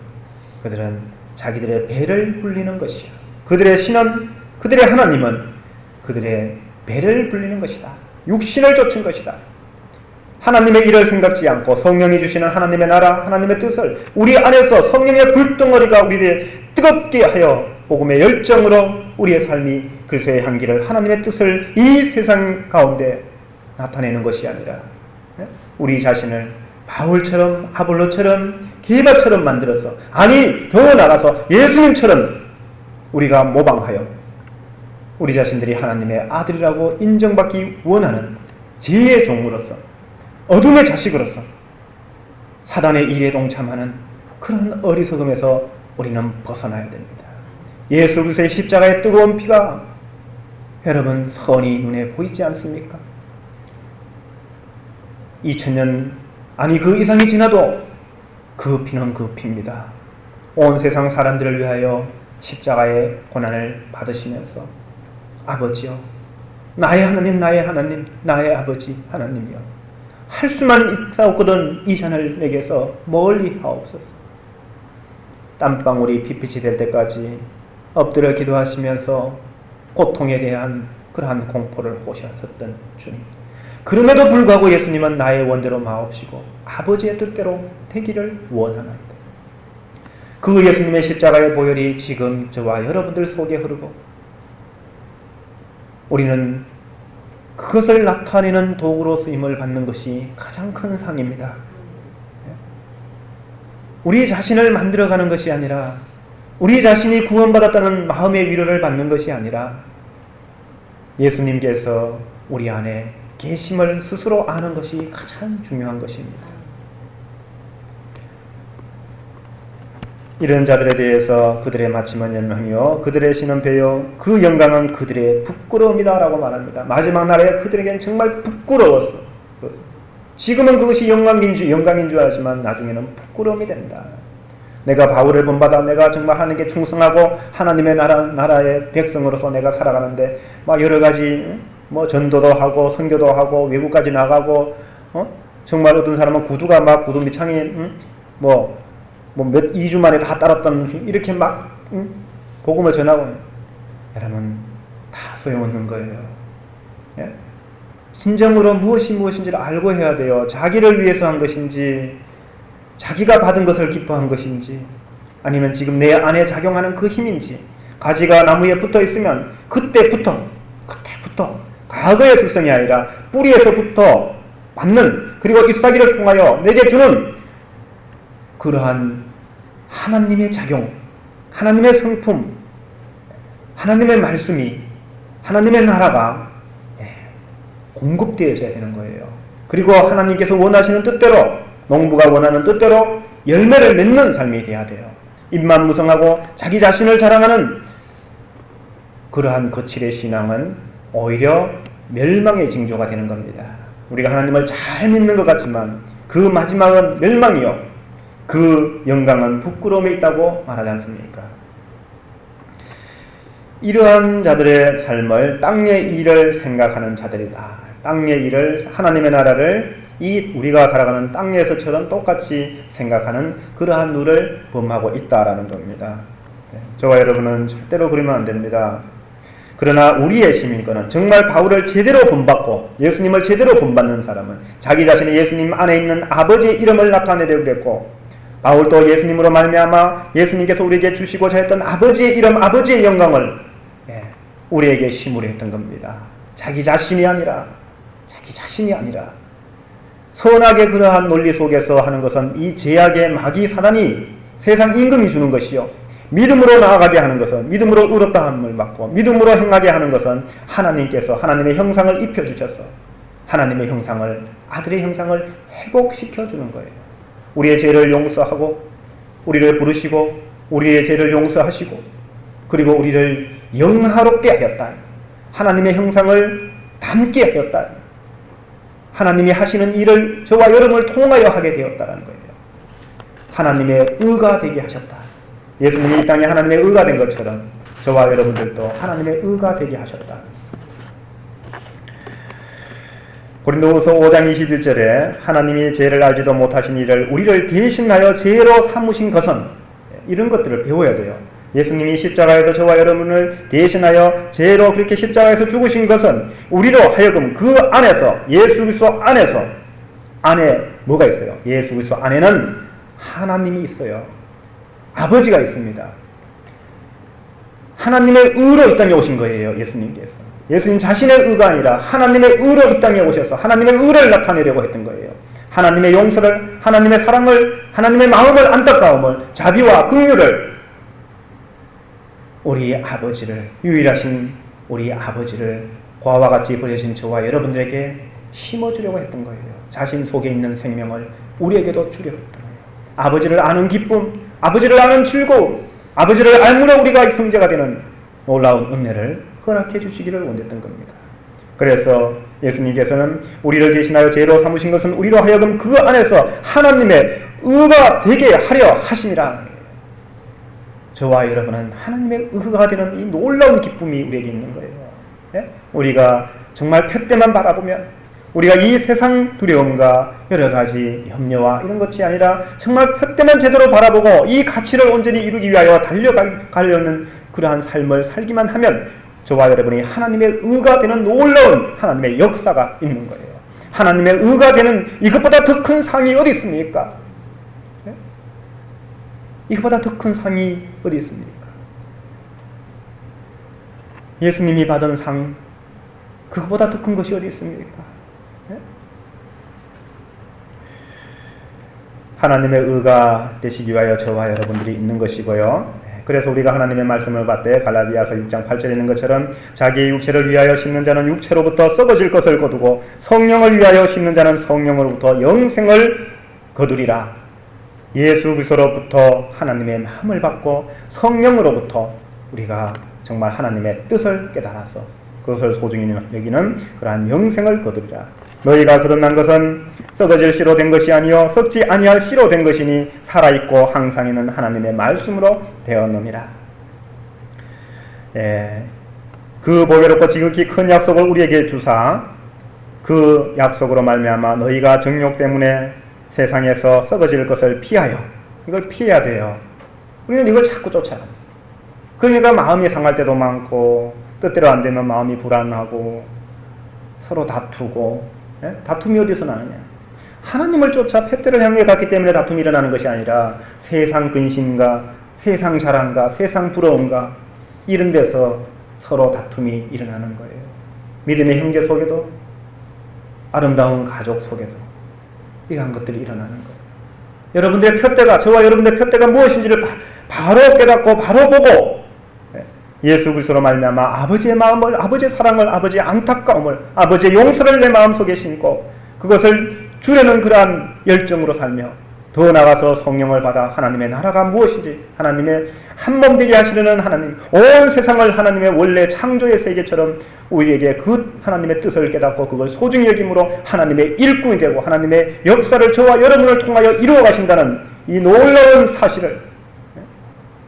그들은 자기들의 배를 불리는 것이요. 그들의 신은 그들의 하나님은 그들의 배를 불리는 것이다. 육신을 좇은 것이다. 하나님의 일을 생각지 않고 성령이 주시는 하나님의 나라, 하나님의 뜻을 우리 안에서 성령의 불덩어리가 우리를 뜨겁게 하여 복음의 열정으로 우리의 삶이 그리스도의 향기를 하나님의 뜻을 이 세상 가운데 나타내는 것이 아니라 우리 자신을 바울처럼 아볼로처럼 게바처럼 만들어서 아니 더 나아가서 예수님처럼 우리가 모방하여 우리 자신들이 하나님의 아들이라고 인정받기 원하는 죄의 종으로서 어둠의 자식으로서 사단의 일에 동참하는 그런 어리석음에서 우리는 벗어나야 됩니다. 예수 그리스도의 십자가의 뜨거운 피가 여러분 선이 눈에 보이지 않습니까? 2000년 아니 그 이상이 지나도 그 피는 그 피입니다. 온 세상 사람들을 위하여 십자가의 고난을 받으시면서 아버지여 나의 하나님 나의 하나님 나의 아버지 하나님이여 할 수만 있사옵거든 이 잔을 내게서 멀리 하옵소서. 땀방울이 핏빛이 될 때까지 엎드려 기도하시면서 고통에 대한 그러한 공포를 호시하셨던 주님, 그럼에도 불구하고 예수님은 나의 원대로 마옵시고 아버지의 뜻대로 되기를 원하나이다. 그 예수님의 십자가의 보혈이 지금 저와 여러분들 속에 흐르고 우리는 그것을 나타내는 도구로 쓰임을 받는 것이 가장 큰 상입니다. 우리 자신을 만들어가는 것이 아니라 우리 자신이 구원받았다는 마음의 위로를 받는 것이 아니라 예수님께서 우리 안에 계심을 스스로 아는 것이 가장 중요한 것입니다. 이런 자들에 대해서 그들의 마침은 멸망이요 그들의 신은 배요 그 영광은 그들의 부끄러움이다 라고 말합니다. 마지막 날에 그들에게는 정말 부끄러웠어. 지금은 그것이 영광인 줄 알지만 나중에는 부끄러움이 된다. 내가 바울을 본받아 내가 정말 하나님께 충성하고 하나님의 나라의 백성으로서 내가 살아가는데 막 여러 가지 뭐 전도도 하고 선교도 하고 외국까지 나가고 정말 어떤 사람은 구두가 막 구두 밑창이 뭐 몇 2주 만에 다 따랐던 이렇게 막 복음을 전하고 여러분 다 소용없는 거예요. 예? 진정으로 무엇이 무엇인지를 알고 해야 돼요. 자기를 위해서 한 것인지 자기가 받은 것을 기뻐한 것인지 아니면 지금 내 안에 작용하는 그 힘인지. 가지가 나무에 붙어 있으면 그때부터 과거의 습성이 아니라 뿌리에서부터 받는 그리고 잎사귀를 통하여 내게 주는 그러한 하나님의 작용, 하나님의 성품, 하나님의 말씀이 하나님의 나라가 공급되어져야 되는 거예요. 그리고 하나님께서 원하시는 뜻대로 농부가 원하는 뜻대로 열매를 맺는 삶이 돼야 돼요. 입만 무성하고 자기 자신을 자랑하는 그러한 거칠의 신앙은 오히려 멸망의 징조가 되는 겁니다. 우리가 하나님을 잘 믿는 것 같지만 그 마지막은 멸망이요 그 영광은 부끄러움에 있다고 말하지 않습니까? 이러한 자들의 삶을 땅의 일을 생각하는 자들이다. 땅의 일을 하나님의 나라를 이 우리가 살아가는 땅에서처럼 똑같이 생각하는 그러한 누를 범하고 있다라는 겁니다. 저와 여러분은 절대로 그러면 안 됩니다. 그러나 우리의 시민권은 정말 바울을 제대로 본받고 예수님을 제대로 본받는 사람은 자기 자신이 예수님 안에 있는 아버지의 이름을 나타내려고 했고 바울도 예수님으로 말미암아 예수님께서 우리에게 주시고자 했던 아버지의 이름, 아버지의 영광을 우리에게 심으려 했던 겁니다. 자기 자신이 아니라 선악의 그러한 논리 속에서 하는 것은 이 제약의 마귀 사단이 세상 임금이 주는 것이요 믿음으로 나아가게 하는 것은 믿음으로 의롭다 함을 받고 믿음으로 행하게 하는 것은 하나님께서 하나님의 형상을 입혀주셔서 하나님의 형상을 아들의 형상을 회복시켜 주는 거예요. 우리의 죄를 용서하고 우리를 부르시고 우리의 죄를 용서하시고 그리고 우리를 영화롭게 하였다. 하나님의 형상을 담게 하였다. 하나님이 하시는 일을 저와 여러분을 통하여 하게 되었다는 거예요. 하나님의 의가 되게 하셨다. 예수님이 이 땅에 하나님의 의가 된 것처럼 저와 여러분들도 하나님의 의가 되게 하셨다. 고린도후서 5장 21절에 하나님이 죄를 알지도 못하신 이를 우리를 대신하여 죄로 삼으신 것은, 이런 것들을 배워야 돼요. 예수님이 십자가에서 저와 여러분을 대신하여 죄로 그렇게 십자가에서 죽으신 것은 우리로 하여금 그 안에서, 예수 그리스도 안에서, 안에 뭐가 있어요? 예수 그리스도 안에는 하나님이 있어요. 아버지가 있습니다. 하나님의 의로 이 땅에 오신 거예요. 예수님께서. 예수님 자신의 의가 아니라 하나님의 의로 이 땅에 오셔서 하나님의 의를 나타내려고 했던 거예요. 하나님의 용서를, 하나님의 사랑을, 하나님의 마음을, 안타까움을, 자비와 긍휼을, 우리 아버지를, 유일하신 우리 아버지를 고아와 같이 버려진 저와 여러분들에게 심어주려고 했던 거예요. 자신 속에 있는 생명을 우리에게도 주려고 했던 거예요. 아버지를 아는 기쁨, 아버지를 아는 즐거움, 아버지를 알므로 우리가 형제가 되는 놀라운 은혜를 허락해 주시기를 원했던 겁니다. 그래서 예수님께서는 우리를 대신하여 죄로 삼으신 것은 우리로 하여금 그 안에서 하나님의 의가 되게 하려 하심이라. 저와 여러분은 하나님의 의가 되는 이 놀라운 기쁨이 우리에게 있는 거예요. 예? 우리가 정말 푯대만 바라보면, 우리가 이 세상 두려움과 여러 가지 염려와 이런 것이 아니라 정말 푯대만 제대로 바라보고 이 가치를 온전히 이루기 위하여 달려가려는 그러한 삶을 살기만 하면 저와 여러분이 하나님의 의가 되는 놀라운 하나님의 역사가 있는 거예요. 하나님의 의가 되는 이것보다 더 큰 상이 어디 있습니까? 네? 이것보다 더 큰 상이 어디 있습니까? 예수님이 받은 상, 그것보다 더 큰 것이 어디 있습니까? 네? 하나님의 의가 되시기 위하여 저와 여러분들이 있는 것이고요. 그래서 우리가 하나님의 말씀을 받되 갈라디아서 6장 8절에 있는 것처럼 자기의 육체를 위하여 심는 자는 육체로부터 썩어질 것을 거두고 성령을 위하여 심는 자는 성령으로부터 영생을 거두리라. 예수 그리스도로부터 하나님의 마음을 받고 성령으로부터 우리가 정말 하나님의 뜻을 깨달아서 그것을 소중히 여기는 그러한 영생을 거두리라. 너희가 거듭난 것은 썩어질 씨로 된 것이 아니요 썩지 아니할 씨로 된 것이니 살아있고 항상 있는 하나님의 말씀으로 되었느니라. 그 보배롭고 지극히 큰 약속을 우리에게 주사 그 약속으로 말미암아 너희가 정욕 때문에 세상에서 썩어질 것을 피하여, 이걸 피해야 돼요. 우리는 이걸 자꾸 쫓아갑니다. 그러니까 마음이 상할 때도 많고 뜻대로 안 되면 마음이 불안하고 서로 다투고, 다툼이 어디서 나느냐? 하나님을 쫓아 푯대를 향해 갔기 때문에 다툼이 일어나는 것이 아니라 세상 근심과 세상 자랑과 세상 부러움과 이런 데서 서로 다툼이 일어나는 거예요. 믿음의 형제 속에도 아름다운 가족 속에도 이러한 것들이 일어나는 거예요. 여러분들의 푯대가, 저와 여러분들의 푯대가 무엇인지를 바로 깨닫고 바로 보고 예수 그리스도로 말미암아 아버지의 마음을, 아버지의 사랑을, 아버지의 안타까움을, 아버지의 용서를 내 마음속에 심고 그것을 주려는 그러한 열정으로 살며 더 나아가서 성령을 받아 하나님의 나라가 무엇인지, 하나님의 한몸 되게 하시려는 하나님, 온 세상을 하나님의 원래 창조의 세계처럼 우리에게 그 하나님의 뜻을 깨닫고 그걸 소중히 여김으로 하나님의 일꾼이 되고 하나님의 역사를 저와 여러분을 통하여 이루어 가신다는 이 놀라운 사실을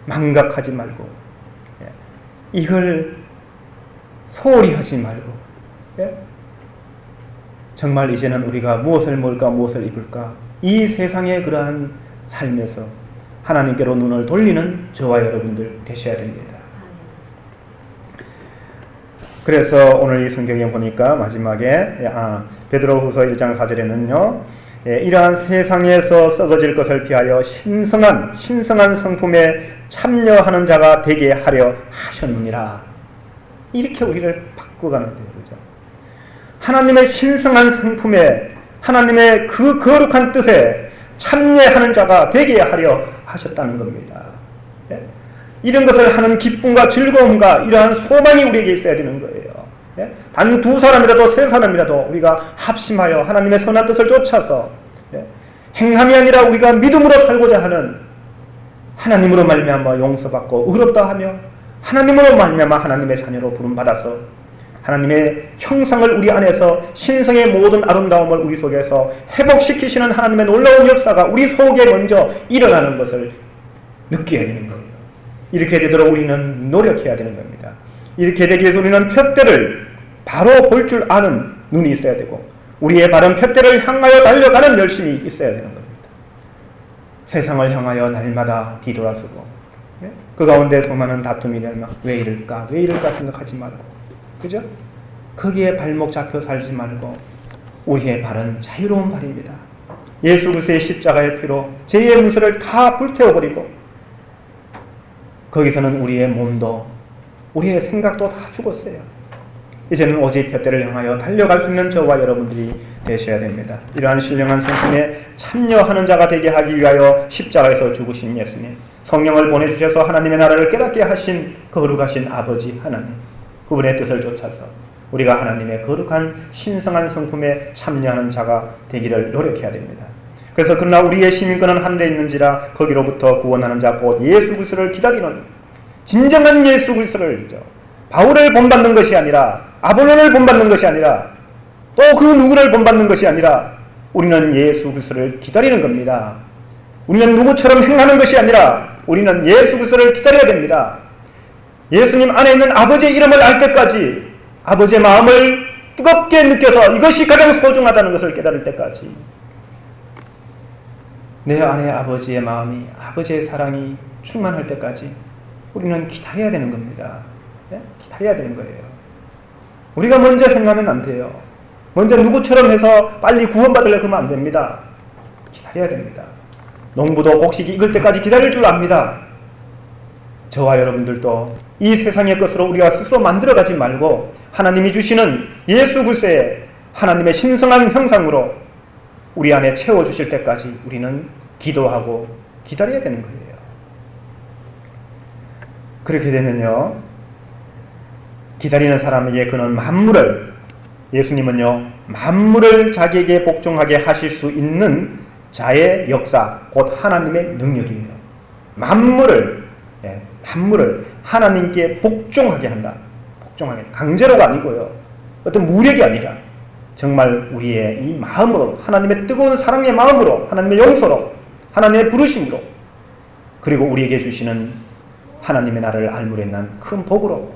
망각하지 말고 이걸 소홀히 하지 말고, 정말 이제는 우리가 무엇을 먹을까 무엇을 입을까 이 세상의 그러한 삶에서 하나님께로 눈을 돌리는 저와 여러분들 되셔야 됩니다. 그래서 오늘 이 성경에 보니까 마지막에 베드로후서 1장 4절에는요 이러한 세상에서 썩어질 것을 피하여 신성한 성품에 참여하는 자가 되게 하려 하셨느니라. 이렇게 우리를 바꿔가는 거예요. 그죠? 하나님의 신성한 성품에, 하나님의 그 거룩한 뜻에 참여하는 자가 되게 하려 하셨다는 겁니다. 이런 것을 하는 기쁨과 즐거움과 이러한 소망이 우리에게 있어야 되는 거예요. 단 두 사람이라도 세 사람이라도 우리가 합심하여 하나님의 선한 뜻을 쫓아서 행함이 아니라 우리가 믿음으로 살고자 하는, 하나님으로 말미암아 용서받고 의롭다 하며 하나님으로 말미암아 하나님의 자녀로 부름받아서 하나님의 형상을 우리 안에서 신성의 모든 아름다움을 우리 속에서 회복시키시는 하나님의 놀라운 역사가 우리 속에 먼저 일어나는 것을 느껴야 되는 거예요. 이렇게 되도록 우리는 노력해야 되는 겁니다. 이렇게 되기 위해서 우리는 푯대를 바로 볼 줄 아는 눈이 있어야 되고 우리의 바른 푯대를 향하여 달려가는 열심이 있어야 되는 겁니다. 세상을 향하여 날마다 뒤돌아서고 그 가운데 수많은 다툼이나 왜 이럴까 생각하지 말고, 그죠? 거기에 발목 잡혀 살지 말고 우리의 발은 자유로운 발입니다. 예수 그리스도의 십자가의 피로 죄의 문서를 다 불태워버리고 거기서는 우리의 몸도 우리의 생각도 다 죽었어요. 이제는 오직 푯대를 향하여 달려갈 수 있는 저와 여러분들이 되셔야 됩니다. 이러한 신령한 성품에 참여하는 자가 되게 하기 위하여 십자가에서 죽으신 예수님, 성령을 보내주셔서 하나님의 나라를 깨닫게 하신 거룩하신 아버지 하나님, 그분의 뜻을 쫓아서 우리가 하나님의 거룩한 신성한 성품에 참여하는 자가 되기를 노력해야 됩니다. 그래서 그러나 우리의 시민권은 하늘에 있는지라 거기로부터 구원하는 자 곧 예수 그리스도를 기다리는 진정한 예수 그리스도를 바울을 본받는 것이 아니라 아볼로를 본받는 것이 아니라 또 그 누구를 본받는 것이 아니라 우리는 예수 그리스도를 기다리는 겁니다. 우리는 누구처럼 행하는 것이 아니라 우리는 예수 그리스도를 기다려야 됩니다. 예수님 안에 있는 아버지의 이름을 알 때까지, 아버지의 마음을 뜨겁게 느껴서 이것이 가장 소중하다는 것을 깨달을 때까지, 내 안에 아버지의 마음이, 아버지의 사랑이 충만할 때까지 우리는 기다려야 되는 겁니다. 기다려야 되는 거예요. 우리가 먼저 행하면 안 돼요. 먼저 누구처럼 해서 빨리 구원받으려고 하면 안 됩니다. 기다려야 됩니다. 농부도 곡식이 익을 때까지 기다릴 줄 압니다. 저와 여러분들도 이 세상의 것으로 우리가 스스로 만들어가지 말고 하나님이 주시는 예수 그리스도의 하나님의 신성한 형상으로 우리 안에 채워주실 때까지 우리는 기도하고 기다려야 되는 거예요. 그렇게 되면요, 기다리는 사람에게 그는 만물을, 예수님은요 만물을 자기에게 복종하게 하실 수 있는 자의 역사, 곧 하나님의 능력이에요. 만물을 하나님께 복종하게 한다. 복종하게, 강제로가 아니고요, 어떤 무력이 아니라 정말 우리의 이 마음으로, 하나님의 뜨거운 사랑의 마음으로, 하나님의 용서로, 하나님의 부르심으로, 그리고 우리에게 주시는 하나님의 나라를 알므로 인한 큰 복으로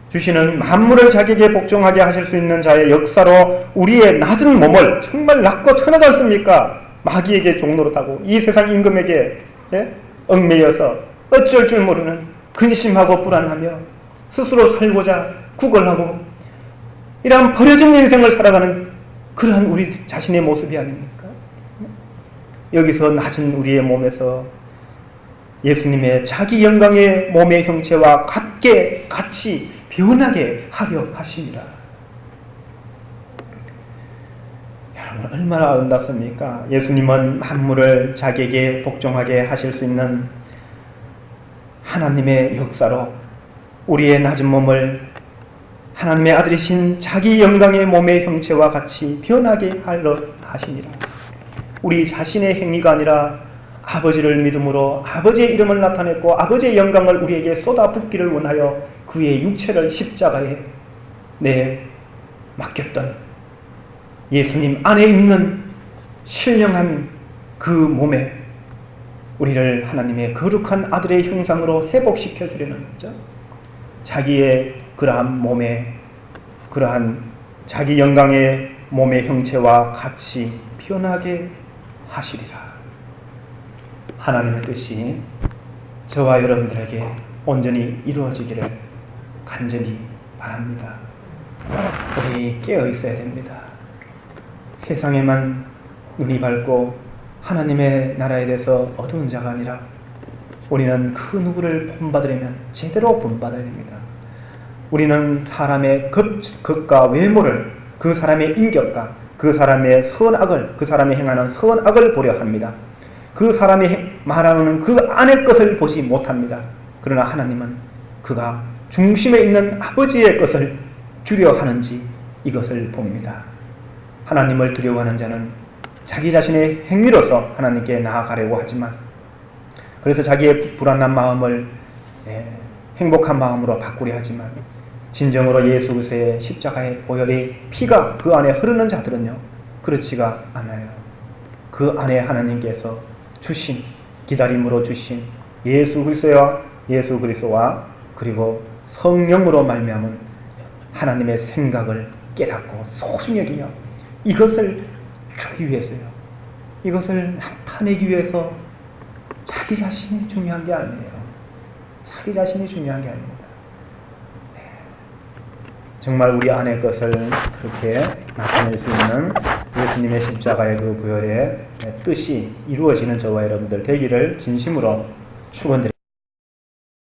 주시는 만물을 자기에게 복종하게 하실 수 있는 자의 역사로 우리의 낮은 몸을, 정말 낮고 천하지 않습니까? 마귀에게 종노릇하고 이 세상 임금에게 얽매여서 어쩔 줄 모르는, 근심하고 불안하며 스스로 살고자 구걸하고 이러한 버려진 인생을 살아가는 그러한 우리 자신의 모습이 아닙니까? 여기서 낮은 우리의 몸에서 예수님의 자기 영광의 몸의 형체와 같이 변하게 하려 하십니다. 여러분, 얼마나 아름답습니까? 예수님은 만물을 자기에게 복종하게 하실 수 있는 하나님의 역사로 우리의 낮은 몸을 하나님의 아들이신 자기 영광의 몸의 형체와 같이 변하게 하려 하십니다. 우리 자신의 행위가 아니라 아버지를 믿음으로 아버지의 이름을 나타냈고 아버지의 영광을 우리에게 쏟아붓기를 원하여 그의 육체를 십자가에 맡겼던 예수님 안에 있는 신령한 그 몸에 우리를 하나님의 거룩한 아들의 형상으로 회복시켜 주려는 거죠. 자기의 그러한 몸에, 그러한 자기 영광의 몸의 형체와 같이 변하게 하시리라. 하나님의 뜻이 저와 여러분들에게 온전히 이루어지기를 간절히 바랍니다. 우리 깨어 있어야 됩니다. 세상에만 눈이 밝고 하나님의 나라에 대해서 어두운 자가 아니라 우리는 그 누구를 본받으려면 제대로 본받아야 됩니다. 우리는 사람의 겉과 외모를, 그 사람의 인격과 그 사람의 선악을, 그 사람이 행하는 선악을 보려 합니다. 그 사람이 말하는 그 안의 것을 보지 못합니다. 그러나 하나님은 그가 중심에 있는 아버지의 것을 주려 하는지 이것을 봅니다. 하나님을 두려워하는 자는 자기 자신의 행위로서 하나님께 나아가려고 하지만, 그래서 자기의 불안한 마음을 행복한 마음으로 바꾸려 하지만 진정으로 예수 그리스도의 십자가의 보혈이 피가 그 안에 흐르는 자들은요, 그렇지가 않아요. 그 안에 하나님께서 주신, 기다림으로 주신 예수 그리스도와 그리고 성령으로 말미암은 하나님의 생각을 깨닫고 소중히 여기며 이것을 주기 위해서요. 이것을 나타내기 위해서 자기 자신이 중요한 게 아니에요. 자기 자신이 중요한 게 아닙니다. 정말 우리 안의 것을 그렇게 나타낼 수 있는 예수님의 십자가의 그 보혈의 뜻이 이루어지는 저와 여러분들 되기를 진심으로 축원드립니다.